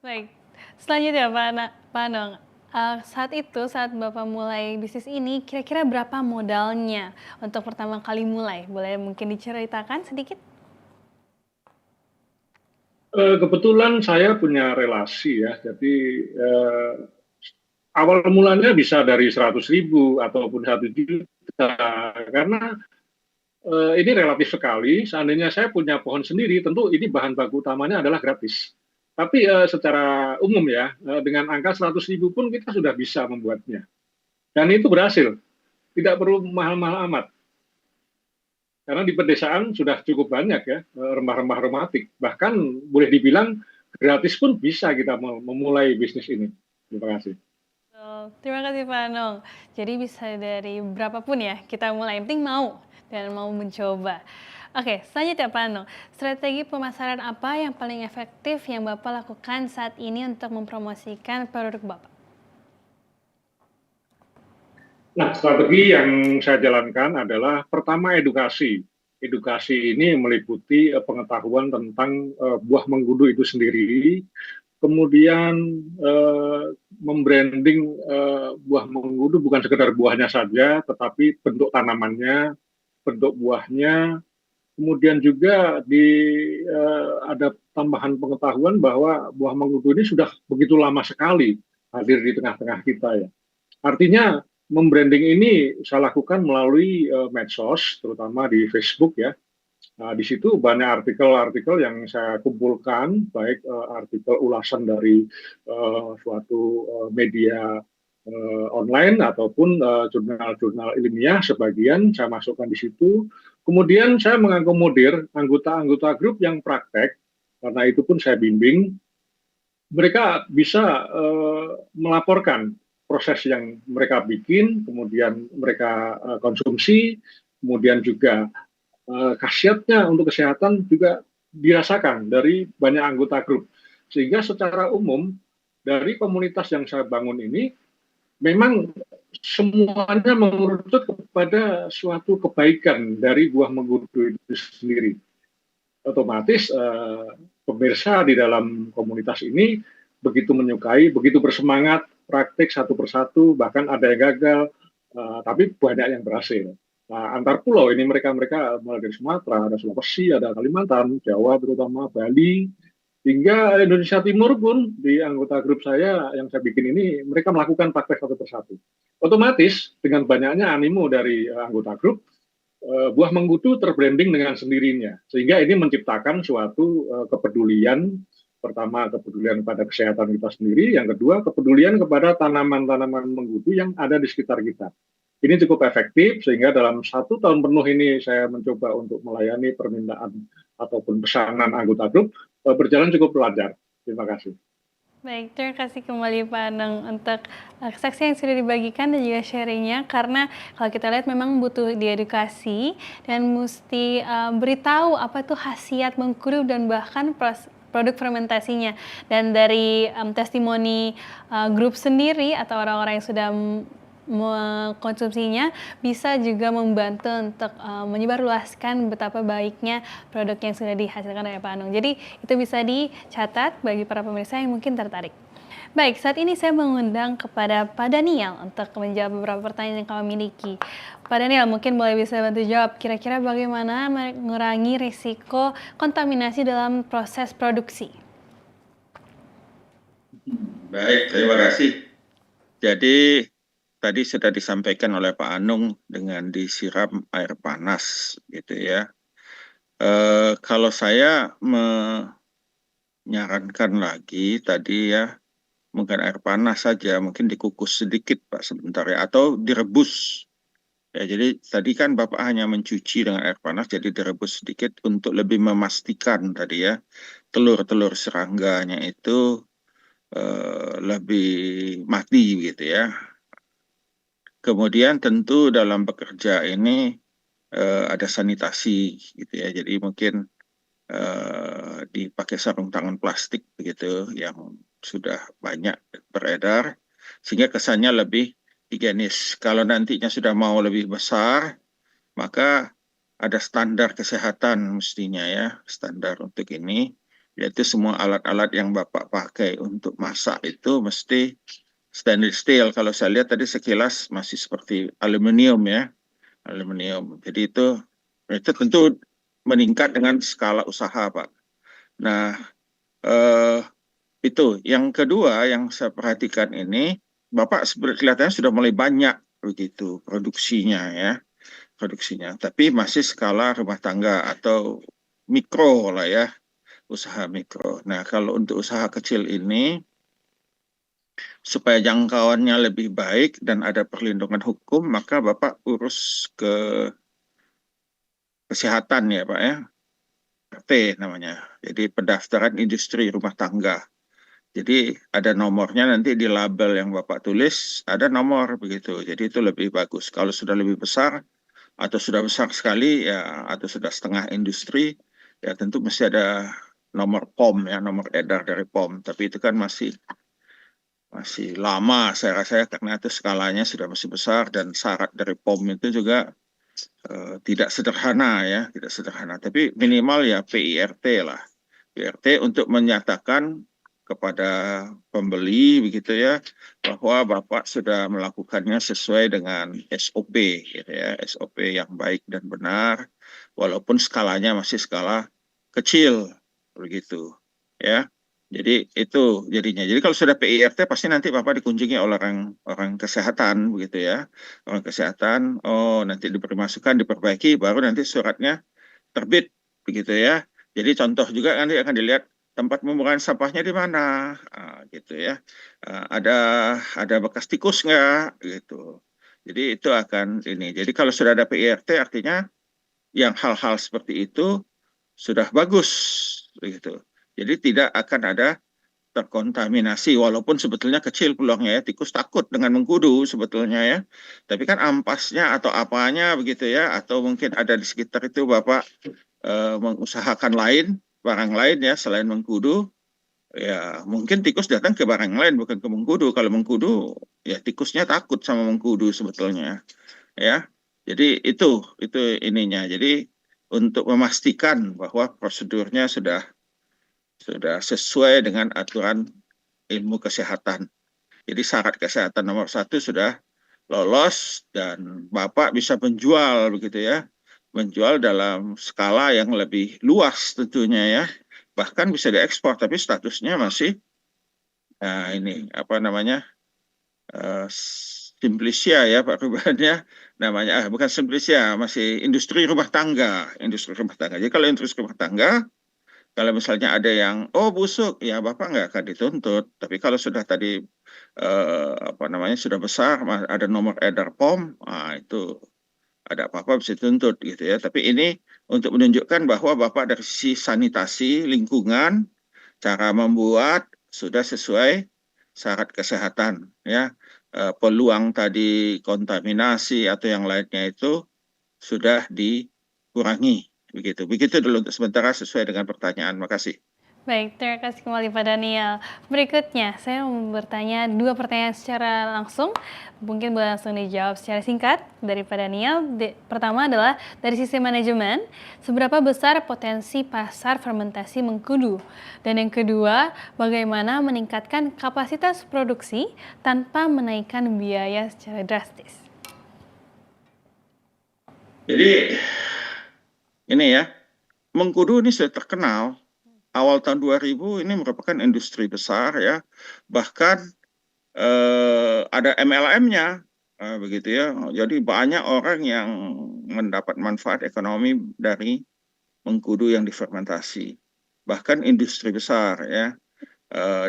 Baik, selanjutnya Pak Anong, saat Bapak mulai bisnis ini, kira-kira berapa modalnya untuk pertama kali mulai? Boleh mungkin diceritakan sedikit? Kebetulan saya punya relasi ya, jadi awal mulanya bisa dari 100.000 ataupun 1 juta, karena ini relatif sekali. Seandainya saya punya pohon sendiri, tentu ini bahan baku utamanya adalah gratis. Tapi secara umum ya, dengan angka 100.000 pun kita sudah bisa membuatnya. Dan itu berhasil, tidak perlu mahal-mahal amat. Karena di pedesaan sudah cukup banyak ya rempah-rempah aromatik. Bahkan boleh dibilang gratis pun bisa kita memulai bisnis ini. Terima kasih. Terima kasih Pak Anong. Jadi bisa dari berapapun ya kita mulai, yang penting mau dan mau mencoba. Oke, selanjutnya Pak Anong, strategi pemasaran apa yang paling efektif yang Bapak lakukan saat ini untuk mempromosikan produk Bapak? Nah, strategi yang saya jalankan adalah pertama edukasi. Edukasi ini meliputi pengetahuan tentang buah mengkudu itu sendiri, kemudian membranding buah mengkudu bukan sekedar buahnya saja, tetapi bentuk tanamannya, bentuk buahnya, kemudian juga ada tambahan pengetahuan bahwa buah mengkudu ini sudah begitu lama sekali hadir di tengah-tengah kita ya. Artinya membranding ini saya lakukan melalui medsos, terutama di Facebook ya. Nah, di situ banyak artikel-artikel yang saya kumpulkan, baik artikel ulasan dari suatu media online ataupun jurnal-jurnal ilmiah, sebagian saya masukkan di situ. Kemudian saya mengakomodir anggota-anggota grup yang praktek, karena itu pun saya bimbing. Mereka bisa melaporkan proses yang mereka bikin, kemudian mereka konsumsi, kemudian juga khasiatnya untuk kesehatan juga dirasakan dari banyak anggota grup. Sehingga secara umum dari komunitas yang saya bangun ini memang semuanya mengerucut kepada suatu kebaikan dari buah mengkudu itu sendiri. Otomatis pemirsa di dalam komunitas ini begitu menyukai, begitu bersemangat, praktik satu persatu, bahkan ada yang gagal, tapi banyak yang berhasil. Nah, antar pulau ini mereka mulai dari Sumatera, ada Sulawesi, ada Kalimantan, Jawa terutama, Bali, hingga Indonesia Timur pun di anggota grup saya yang saya bikin ini, mereka melakukan praktek satu persatu. Otomatis dengan banyaknya animo dari anggota grup, buah mengkudu terbranding dengan sendirinya, sehingga ini menciptakan suatu kepedulian. Pertama, kepedulian pada kesehatan kita sendiri. Yang kedua, kepedulian kepada tanaman-tanaman mengkudu yang ada di sekitar kita. Ini cukup efektif, sehingga dalam 1 tahun penuh ini saya mencoba untuk melayani permintaan ataupun pesanan anggota grup, berjalan cukup lancar. Terima kasih. Baik, terima kasih kembali Pak Anong untuk kesaksian yang sudah dibagikan dan juga sharingnya, karena kalau kita lihat memang butuh diedukasi dan mesti beritahu apa itu khasiat mengkudu dan bahkan produk fermentasinya. Dan dari testimoni grup sendiri atau orang-orang yang sudah mengkonsumsinya bisa juga membantu untuk menyebarluaskan betapa baiknya produk yang sudah dihasilkan oleh Pak Anung. Jadi itu bisa dicatat bagi para pemirsa yang mungkin tertarik. Baik, saat ini saya mengundang kepada Pak Daniel untuk menjawab beberapa pertanyaan yang kami miliki. Pak Daniel, mungkin boleh bisa bantu jawab, kira-kira bagaimana mengurangi risiko kontaminasi dalam proses produksi? Baik, terima kasih. Jadi tadi sudah disampaikan oleh Pak Anung dengan disiram air panas gitu ya. Kalau saya menyarankan lagi tadi ya, mungkin air panas saja, mungkin dikukus sedikit Pak sebentar ya, atau direbus. Ya, jadi tadi kan Bapak hanya mencuci dengan air panas, jadi direbus sedikit untuk lebih memastikan tadi ya, telur-telur serangganya itu lebih mati gitu ya. Kemudian tentu dalam bekerja ini ada sanitasi gitu ya, jadi mungkin dipakai sarung tangan plastik begitu yang sudah banyak beredar sehingga kesannya lebih higienis. Kalau nantinya sudah mau lebih besar, maka ada standar kesehatan mestinya ya, standar untuk ini, yaitu semua alat-alat yang Bapak pakai untuk masak itu mesti stainless steel. Kalau saya lihat tadi sekilas masih seperti aluminium ya, aluminium. Jadi itu tentu meningkat dengan skala usaha, Pak. Nah, itu. Yang kedua yang saya perhatikan ini, Bapak kelihatannya sudah mulai banyak begitu produksinya ya, produksinya. Tapi masih skala rumah tangga atau mikro lah ya, usaha mikro. Nah, kalau untuk usaha kecil ini, supaya jangkauannya lebih baik dan ada perlindungan hukum, maka Bapak urus ke kesehatan ya Pak ya, RT namanya. Jadi pendaftaran industri rumah tangga. Jadi ada nomornya nanti di label yang Bapak tulis, ada nomor begitu. Jadi itu lebih bagus. Kalau sudah lebih besar atau sudah besar sekali ya, atau sudah setengah industri, ya tentu mesti ada nomor POM ya, nomor edar dari POM. Tapi itu kan masih lama saya rasa ya, karena itu skalanya sudah masih besar dan syarat dari POM itu juga tidak sederhana ya, tidak sederhana. Tapi minimal ya PIRT lah. PIRT untuk menyatakan kepada pembeli begitu ya, bahwa Bapak sudah melakukannya sesuai dengan SOP gitu ya, SOP yang baik dan benar, walaupun skalanya masih skala kecil begitu ya. Jadi itu jadinya. Jadi kalau sudah PIRT pasti nanti Bapak dikunjungi oleh orang kesehatan begitu ya. Orang kesehatan, oh nanti diberi masukan, diperbaiki, baru nanti suratnya terbit begitu ya. Jadi contoh juga nanti akan dilihat tempat pembuangan sampahnya di mana, gitu ya. Ada bekas tikus nggak gitu. Jadi itu akan ini. Jadi kalau sudah ada PIRT artinya yang hal-hal seperti itu sudah bagus begitu. Jadi tidak akan ada terkontaminasi, walaupun sebetulnya kecil peluangnya ya, tikus takut dengan mengkudu sebetulnya ya. Tapi kan ampasnya atau apanya begitu ya, atau mungkin ada di sekitar itu Bapak mengusahakan barang lain ya selain mengkudu, ya mungkin tikus datang ke barang lain bukan ke mengkudu. Kalau mengkudu ya tikusnya takut sama mengkudu sebetulnya ya. Jadi itu ininya. Jadi untuk memastikan bahwa prosedurnya sudah sesuai dengan aturan ilmu kesehatan. Jadi syarat kesehatan nomor 1 sudah lolos dan Bapak bisa menjual begitu ya. Menjual dalam skala yang lebih luas tentunya ya. Bahkan bisa diekspor tapi statusnya masih ini apa namanya? Simplicia ya Pak perubahannya namanya bukan Simplicia, masih industri rumah tangga. Jadi kalau industri rumah tangga, kalau misalnya ada yang busuk, ya Bapak nggak akan dituntut. Tapi kalau sudah tadi sudah besar, ada nomor edar POM, itu ada apa-apa bisa dituntut gitu ya. Tapi ini untuk menunjukkan bahwa Bapak dari sisi sanitasi lingkungan, cara membuat sudah sesuai syarat kesehatan ya. Peluang tadi kontaminasi atau yang lainnya itu sudah dikurangi. Begitu dulu untuk sementara sesuai dengan pertanyaan. Makasih. Baik, terima kasih kembali Pak Daniel. Berikutnya, saya mau bertanya 2 pertanyaan secara langsung, mungkin boleh langsung dijawab secara singkat dari Pak Daniel. Pertama adalah dari sisi manajemen, seberapa besar potensi pasar fermentasi mengkudu? Dan yang kedua, bagaimana meningkatkan kapasitas produksi tanpa menaikkan biaya secara drastis? Jadi ini ya, mengkudu ini sudah terkenal. Awal tahun 2000 ini merupakan industri besar ya, bahkan ada MLM-nya, begitu ya. Jadi banyak orang yang mendapat manfaat ekonomi dari mengkudu yang difermentasi. Bahkan industri besar ya,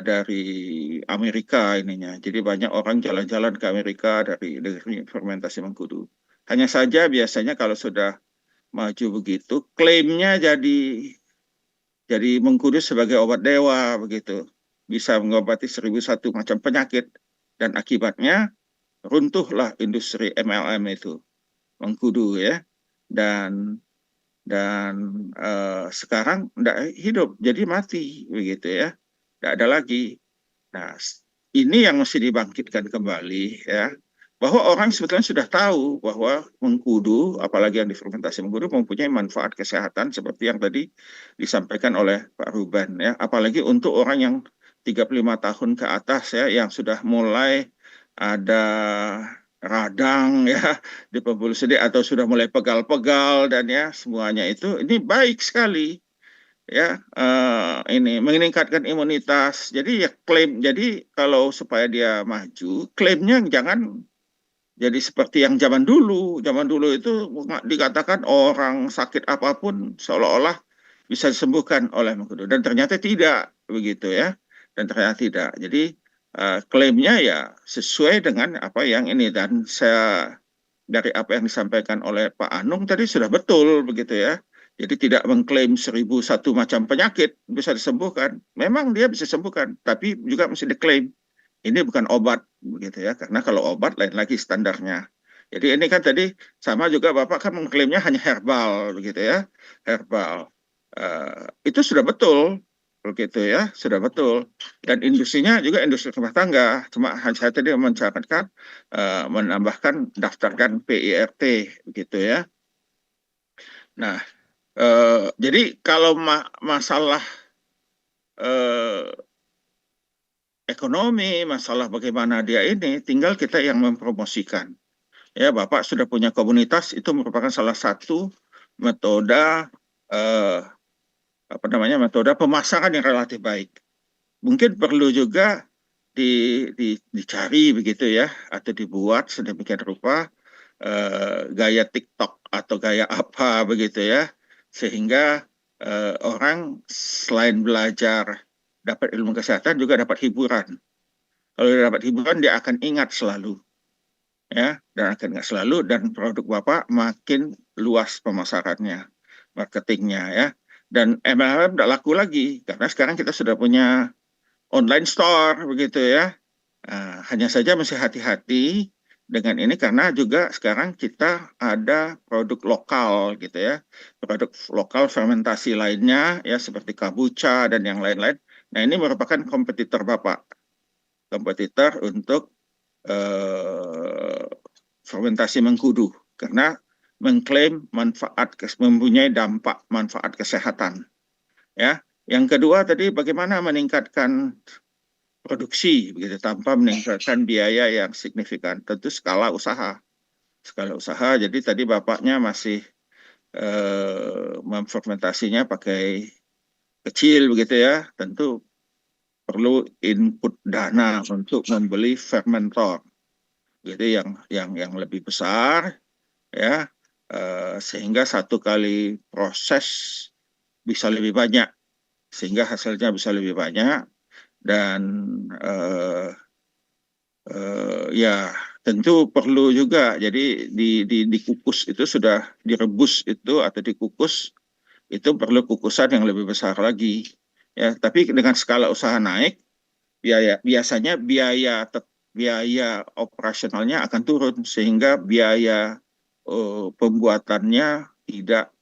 dari Amerika ininya. Jadi banyak orang jalan-jalan ke Amerika dari fermentasi mengkudu. Hanya saja biasanya kalau sudah maju begitu, klaimnya jadi mengkudu sebagai obat dewa begitu, bisa mengobati 1001 macam penyakit, dan akibatnya runtuhlah industri MLM itu, mengkudu ya, dan sekarang tidak hidup, jadi mati begitu ya, tidak ada lagi. Nah, ini yang mesti dibangkitkan kembali ya, bahwa orang sebetulnya sudah tahu bahwa mengkudu, apalagi yang difermentasi mengkudu, mempunyai manfaat kesehatan seperti yang tadi disampaikan oleh Pak Ruben ya, apalagi untuk orang yang 35 tahun ke atas ya, yang sudah mulai ada radang ya di pembuluh sendi atau sudah mulai pegal-pegal dan ya semuanya itu, ini baik sekali ya, ini meningkatkan imunitas. Jadi ya klaim, jadi kalau supaya dia maju, klaimnya jangan jadi seperti yang zaman dulu. Zaman dulu itu dikatakan orang sakit apapun seolah-olah bisa disembuhkan oleh mengkudu, dan ternyata tidak begitu ya. Dan ternyata tidak. Jadi klaimnya ya sesuai dengan apa yang ini, dan saya dari apa yang disampaikan oleh Pak Anung tadi sudah betul begitu ya. Jadi tidak mengklaim 1001 macam penyakit bisa disembuhkan. Memang dia bisa sembuhkan, tapi juga mesti diklaim ini bukan obat begitu ya, karena kalau obat lain lagi standarnya. Jadi ini kan tadi sama juga Bapak kan mengklaimnya hanya herbal begitu ya, herbal. Itu sudah betul begitu ya, sudah betul. Dan industrinya juga industri rumah tangga. Cuma saya tadi mencatatkan, menambahkan daftarkan PIRT begitu ya. Nah, jadi kalau masalah ekonomi, masalah bagaimana dia ini, tinggal kita yang mempromosikan. Ya, Bapak sudah punya komunitas, itu merupakan salah satu metode metode pemasaran yang relatif baik. Mungkin perlu juga dicari begitu ya, atau dibuat sedemikian rupa gaya TikTok atau gaya apa begitu ya, sehingga orang selain belajar dapat ilmu kesehatan juga dapat hiburan. Kalau dia dapat hiburan, dia akan ingat selalu ya, dan akan ingat selalu, dan produk Bapak makin luas pemasarannya, marketingnya ya. Dan MLM tidak laku lagi karena sekarang kita sudah punya online store begitu ya. Hanya saja mesti hati-hati dengan ini karena juga sekarang kita ada produk lokal gitu ya, produk lokal fermentasi lainnya ya, seperti kombucha dan yang lain-lain. Nah, ini merupakan kompetitor Bapak, kompetitor untuk fermentasi mengkudu, karena mengklaim mempunyai dampak manfaat kesehatan ya. Yang kedua tadi bagaimana meningkatkan produksi begitu tanpa meningkatkan biaya yang signifikan, tentu skala usaha. Jadi tadi Bapaknya masih memfermentasinya pakai kecil begitu ya, tentu perlu input dana untuk membeli fermentor gitu yang lebih besar ya, sehingga satu kali proses bisa lebih banyak, sehingga hasilnya bisa lebih banyak. Dan ya tentu perlu juga, jadi dikukus itu sudah direbus itu atau dikukus itu perlu kukusan yang lebih besar lagi ya. Tapi dengan skala usaha naik, biasanya biaya operasionalnya akan turun, sehingga biaya pembuatannya tidak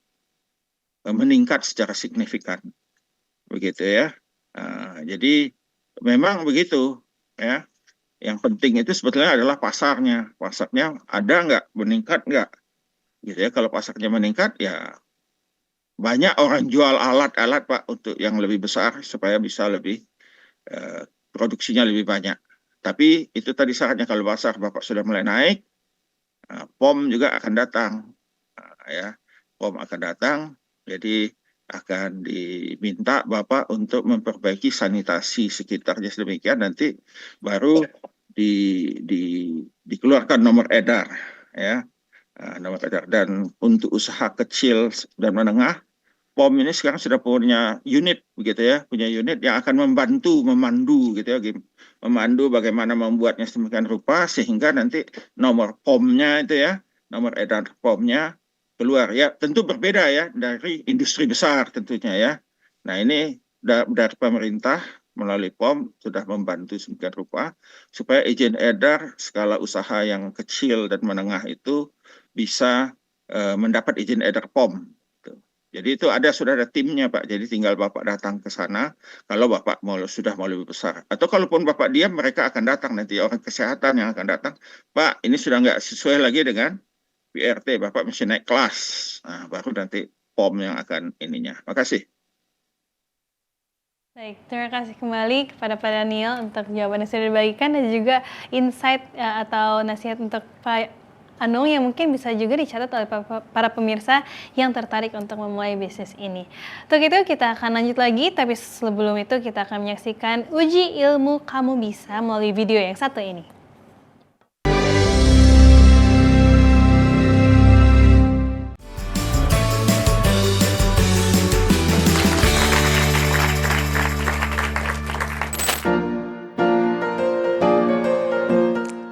meningkat secara signifikan begitu ya. Jadi memang begitu ya. Yang penting itu sebetulnya adalah pasarnya. Pasarnya ada nggak, meningkat nggak, gitu ya. Kalau pasarnya meningkat, ya banyak orang jual alat-alat Pak untuk yang lebih besar supaya bisa lebih produksinya lebih banyak. Tapi itu tadi syaratnya kalau pasar Bapak sudah mulai naik, POM juga akan datang, ya. POM akan datang, jadi akan diminta Bapak untuk memperbaiki sanitasi sekitarnya sedemikian, nanti baru dikeluarkan nomor edar, ya. Nomor edar. Dan untuk usaha kecil dan menengah, POM ini sekarang sudah punya unit, begitu ya, punya unit yang akan memandu gitu ya, memandu bagaimana membuatnya sedemikian rupa sehingga nanti nomor POM-nya itu ya, nomor edar POM-nya keluar ya. Tentu berbeda ya dari industri besar tentunya ya. Nah ini dari pemerintah melalui POM sudah membantu sedemikian rupa supaya izin edar skala usaha yang kecil dan menengah itu bisa mendapat izin edar POM. Jadi itu sudah ada timnya Pak. Jadi tinggal Bapak datang ke sana. Kalau Bapak sudah mau lebih besar. Atau kalaupun Bapak diam, mereka akan datang nanti orang kesehatan yang akan datang. Pak, ini sudah nggak sesuai lagi dengan PRT. Bapak mesti naik kelas. Nah, baru nanti POM yang akan ininya. Makasih. Baik, terima kasih kembali kepada Pak Daniel untuk jawaban yang sudah dibagikan dan juga insight atau nasihat untuk Pak Anung yang mungkin bisa juga dicatat oleh para pemirsa yang tertarik untuk memulai bisnis ini. Untuk itu kita akan lanjut lagi, tapi sebelum itu kita akan menyaksikan uji ilmu kamu bisa melalui video yang satu ini.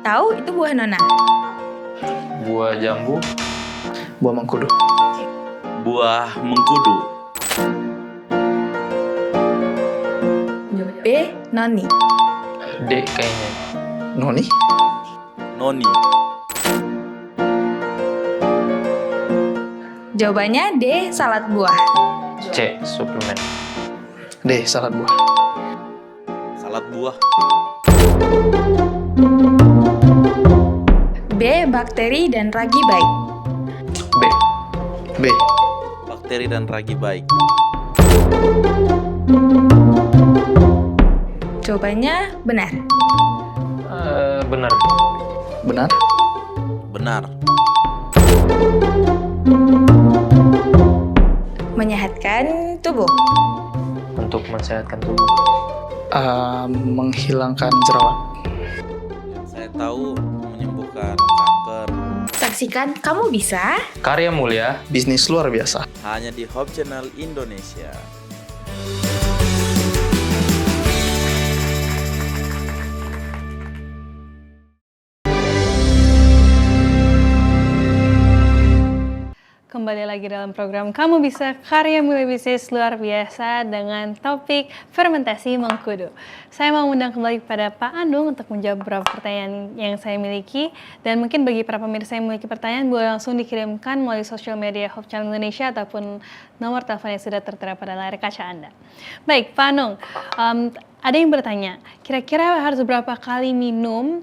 Tahu itu buah nona? Buah jambu. Buah mengkudu. Buah mengkudu. B. Noni. D kayaknya. Noni. Noni. Jawabannya D. Salad buah. C suplemen. D. Salad buah. Salad buah. B. Bakteri dan ragi baik. B. B. Bakteri dan ragi baik. Jawabannya benar. Benar. Benar. Benar. Menyehatkan tubuh. Untuk mensehatkan tubuh. Menghilangkan jerawat. Yang saya tahu menyembuhkan kanker. Saksikan Kamu Bisa Karya mulia. Bisnis luar biasa. Hanya di Hope Channel Indonesia. Kembali lagi dalam program Kamu Bisa Karya Mulia Bisnis Luar Biasa dengan topik fermentasi mengkudu. Saya mau undang kembali kepada Pak Anung untuk menjawab beberapa pertanyaan yang saya miliki. Dan mungkin bagi para pemirsa yang memiliki pertanyaan, boleh langsung dikirimkan melalui sosial media Hope Channel Indonesia ataupun nomor telepon yang sudah tertera pada layar kaca Anda. Baik, Pak Anung, ada yang bertanya, kira-kira harus berapa kali minum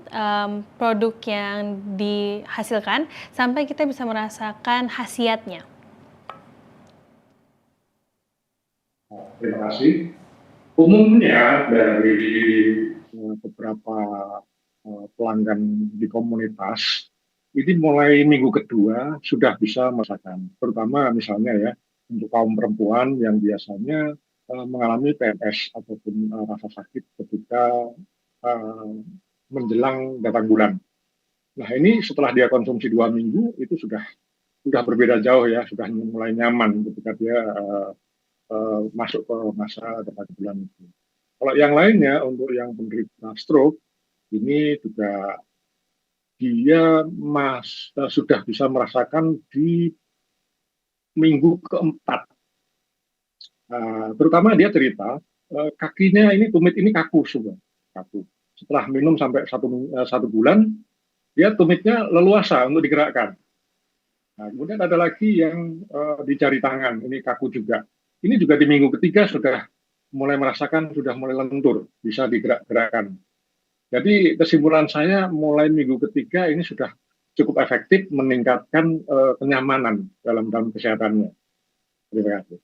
produk yang dihasilkan sampai kita bisa merasakan khasiatnya? Terima kasih. Umumnya dari beberapa pelanggan di komunitas, ini mulai minggu kedua sudah bisa merasakan. Terutama misalnya ya, untuk kaum perempuan yang biasanya mengalami PMS ataupun rasa sakit ketika menjelang datang bulan. Nah ini setelah dia konsumsi 2 minggu itu sudah berbeda jauh ya, sudah mulai nyaman ketika dia masuk ke masa datang bulan itu. Kalau yang lainnya untuk yang penderita stroke ini juga dia sudah bisa merasakan di minggu keempat. Terutama dia cerita kakinya ini tumit ini kaku sudah kaku. Setelah minum sampai satu bulan, dia tumitnya leluasa untuk digerakkan. Nah, kemudian ada lagi yang di jari tangan ini kaku juga. Ini juga di minggu ketiga sudah mulai merasakan sudah mulai lentur, bisa digerak-gerakkan. Jadi kesimpulan saya mulai minggu ketiga ini sudah cukup efektif meningkatkan kenyamanan dalam kesehatannya. Terima kasih.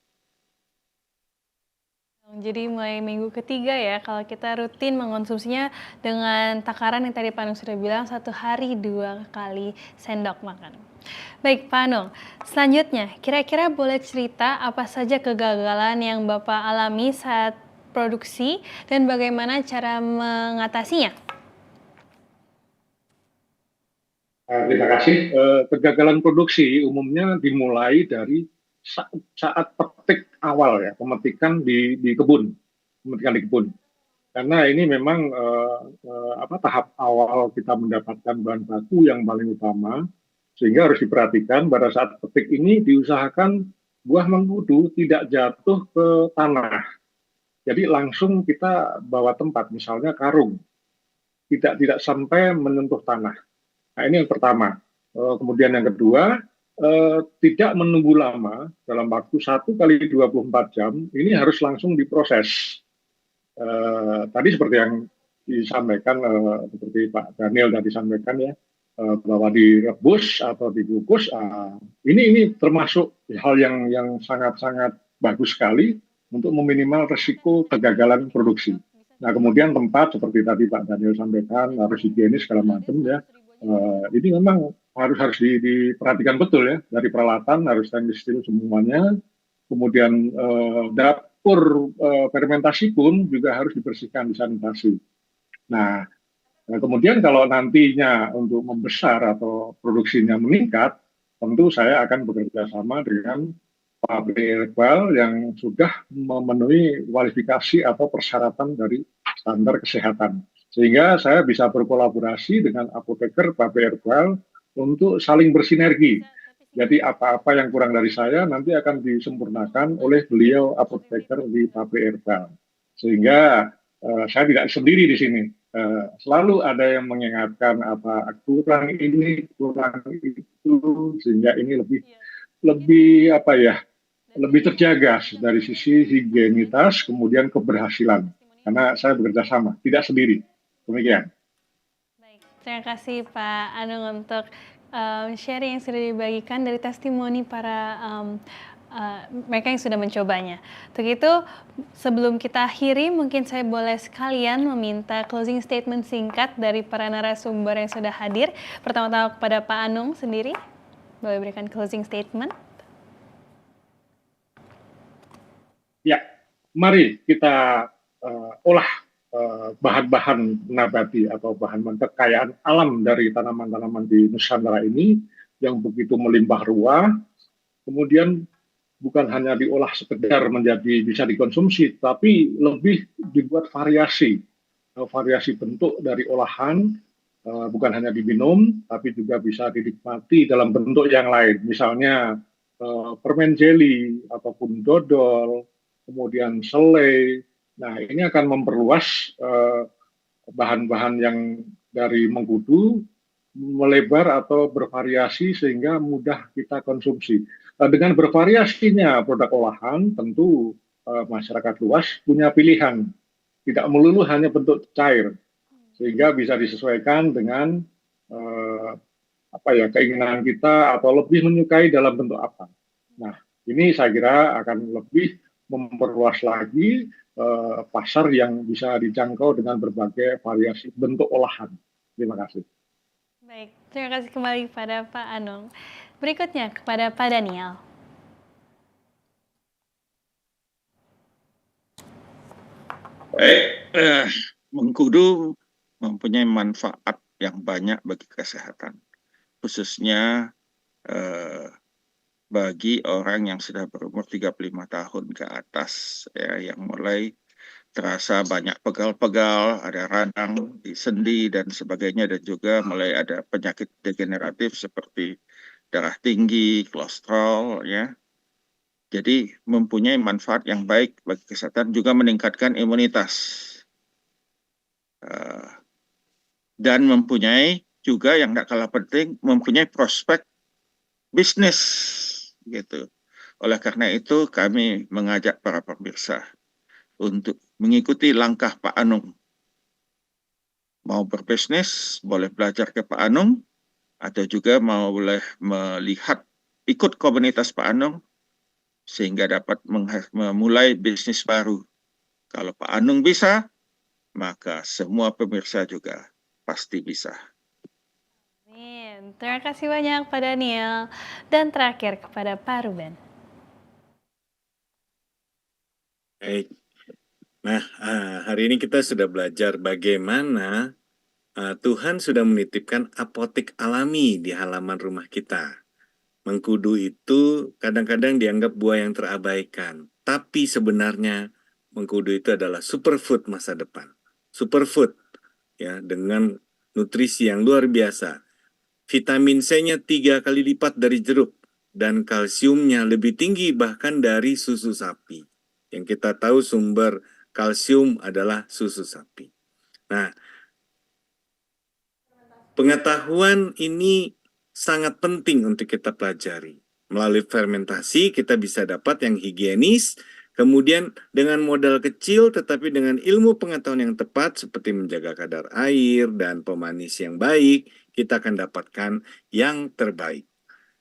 Jadi mulai minggu ketiga ya, kalau kita rutin mengonsumsinya dengan takaran yang tadi Pak Anung sudah bilang, 1 hari 2 kali sendok makan. Baik Pak Anung, selanjutnya kira-kira boleh cerita apa saja kegagalan yang Bapak alami saat produksi dan bagaimana cara mengatasinya? Terima kasih. Kegagalan produksi umumnya dimulai dari saat petik awal ya, pemetikan di kebun, Karena ini memang tahap awal kita mendapatkan bahan baku yang paling utama, sehingga harus diperhatikan pada saat petik ini diusahakan buah mengkudu tidak jatuh ke tanah. Jadi langsung kita bawa tempat, misalnya karung, tidak sampai menyentuh tanah. Nah ini yang pertama. Kemudian yang kedua, tidak menunggu lama dalam waktu 1 kali 24 jam, ini harus langsung diproses. Tadi seperti yang disampaikan, seperti Pak Daniel tadi sampaikan ya, bahwa direbus atau dikukus, ini termasuk hal yang sangat-sangat bagus sekali untuk meminimal resiko kegagalan produksi. Nah kemudian tempat seperti tadi Pak Daniel sampaikan harus higienis segala macam ya. Ini memang harus diperhatikan betul ya, dari peralatan harus stainless steel semuanya, kemudian dapur fermentasi pun juga harus dibersihkan, disanitasi. Nah kemudian kalau nantinya untuk membesar atau produksinya meningkat, tentu saya akan bekerja sama dengan pabrik herbal yang sudah memenuhi kualifikasi atau persyaratan dari standar kesehatan. Sehingga saya bisa berkolaborasi dengan apoteker pabrik herbal untuk saling bersinergi. Jadi apa-apa yang kurang dari saya nanti akan disempurnakan oleh beliau apoteker di pabrik herbal. Sehingga saya tidak sendiri di sini. Selalu ada yang mengingatkan apa kurang ini, kurang itu, sehingga ini lebih terjaga dari sisi higienitas, kemudian keberhasilan. Karena saya bekerja sama, tidak sendiri. Demikian. Baik, terima kasih Pak Anung untuk sharing yang sudah dibagikan dari testimoni para mereka yang sudah mencobanya. Untuk itu, sebelum kita akhiri, mungkin saya boleh sekalian meminta closing statement singkat dari para narasumber yang sudah hadir. Pertama-tama kepada Pak Anung sendiri, boleh berikan closing statement. Ya, mari kita olah bahan-bahan nabati atau bahan kekayaan alam dari tanaman-tanaman di Nusantara ini yang begitu melimpah ruah, kemudian bukan hanya diolah sekedar menjadi bisa dikonsumsi, tapi lebih dibuat variasi bentuk dari olahan, bukan hanya diminum, tapi juga bisa dinikmati dalam bentuk yang lain, misalnya permen jelly ataupun dodol, kemudian selai. Nah, ini akan memperluas bahan-bahan yang dari mengkudu melebar atau bervariasi sehingga mudah kita konsumsi. Dengan bervariasinya produk olahan, tentu masyarakat luas punya pilihan, tidak melulu hanya bentuk cair, sehingga bisa disesuaikan dengan keinginan kita atau lebih menyukai dalam bentuk apa. Nah, ini saya kira akan lebih memperluas lagi pasar yang bisa dijangkau dengan berbagai variasi bentuk olahan. Terima kasih. Baik, terima kasih kembali kepada Pak Anung. Berikutnya kepada Pak Daniel. Baik, mengkudu mempunyai manfaat yang banyak bagi kesehatan, khususnya bagi orang yang sudah berumur 35 tahun ke atas, ya, yang mulai terasa banyak pegal-pegal, ada radang di sendi dan sebagainya, dan juga mulai ada penyakit degeneratif seperti darah tinggi, kolesterol, ya. Jadi mempunyai manfaat yang baik bagi kesehatan, juga meningkatkan imunitas. Dan mempunyai juga yang tidak kalah penting, mempunyai prospek bisnis, gitu. Oleh karena itu kami mengajak para pemirsa untuk mengikuti langkah Pak Anung. Mau berbisnis, boleh belajar ke Pak Anung, atau juga boleh melihat ikut komunitas Pak Anung, sehingga dapat memulai bisnis baru. Kalau Pak Anung bisa, maka semua pemirsa juga pasti bisa. Amin. Terima kasih banyak Pak Daniel. Dan terakhir kepada Pak Ruben. Baik. Nah, hari ini kita sudah belajar bagaimana Tuhan sudah menitipkan apotek alami di halaman rumah kita. Mengkudu itu kadang-kadang dianggap buah yang terabaikan. Tapi sebenarnya mengkudu itu adalah superfood masa depan. Superfood, ya, dengan nutrisi yang luar biasa. Vitamin C-nya 3 kali lipat dari jeruk. Dan kalsiumnya lebih tinggi bahkan dari susu sapi. Yang kita tahu sumber kalsium adalah susu sapi. Nah, pengetahuan ini sangat penting untuk kita pelajari. Melalui fermentasi kita bisa dapat yang higienis, kemudian dengan modal kecil tetapi dengan ilmu pengetahuan yang tepat seperti menjaga kadar air dan pemanis yang baik, kita akan dapatkan yang terbaik.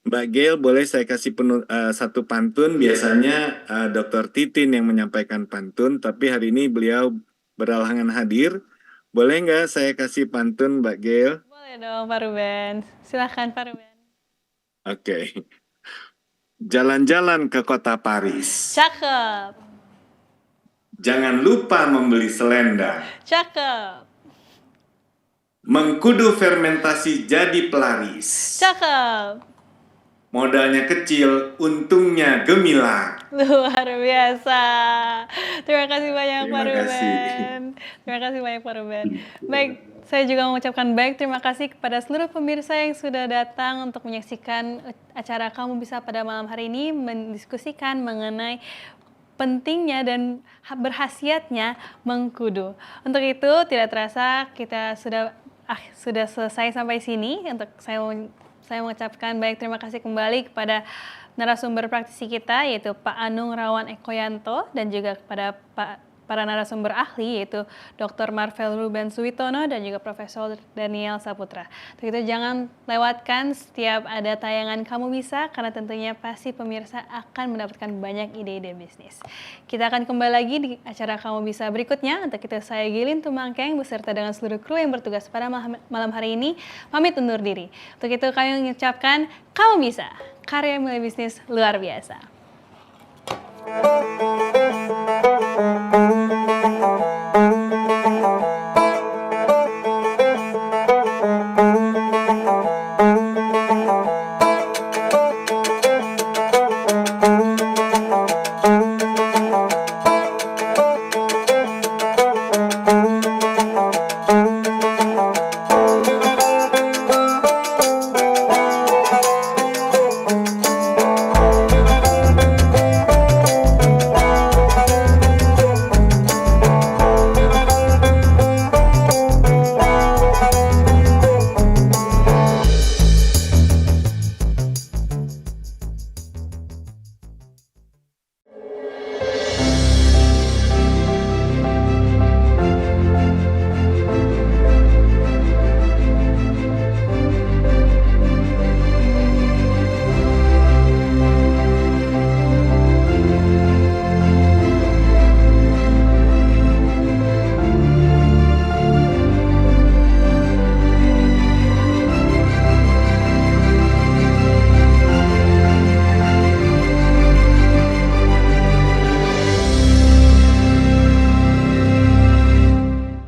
Mbak Gail, boleh saya kasih satu pantun? Biasanya Dr. Titin yang menyampaikan pantun, tapi hari ini beliau berhalangan hadir. Boleh nggak saya kasih pantun, Mbak Gail? Boleh dong Pak Ruben. Silahkan Pak Ruben. Oke. Jalan-jalan ke kota Paris. Cakep. Jangan lupa membeli selendang. Cakep. Mengkudu fermentasi jadi pelaris. Cakep. Modalnya kecil, untungnya gemilang. Luar biasa. Terima kasih banyak Pak Terima kasih. Ruben. Terima kasih banyak Pak Ruben. Baik, saya juga mengucapkan baik terima kasih kepada seluruh pemirsa yang sudah datang untuk menyaksikan acara Kamu Bisa pada malam hari ini, mendiskusikan mengenai pentingnya dan berkhasiatnya mengkudu. Untuk itu tidak terasa kita sudah selesai sampai sini. Untuk saya mengucapkan baik terima kasih kembali kepada narasumber praktisi kita yaitu Pak Anung Rawan Ekoyanto dan juga kepada para narasumber ahli yaitu Dr. Marvel Ruben Suwitono dan juga Profesor Daniel Saputra. Untuk itu jangan lewatkan setiap ada tayangan Kamu Bisa karena tentunya pasti pemirsa akan mendapatkan banyak ide-ide bisnis. Kita akan kembali lagi di acara Kamu Bisa berikutnya. Untuk itu saya Gilin Tumangkeng beserta dengan seluruh kru yang bertugas pada malam hari ini pamit undur diri. Untuk itu kami mengucapkan Kamu Bisa, karya mulai bisnis luar biasa.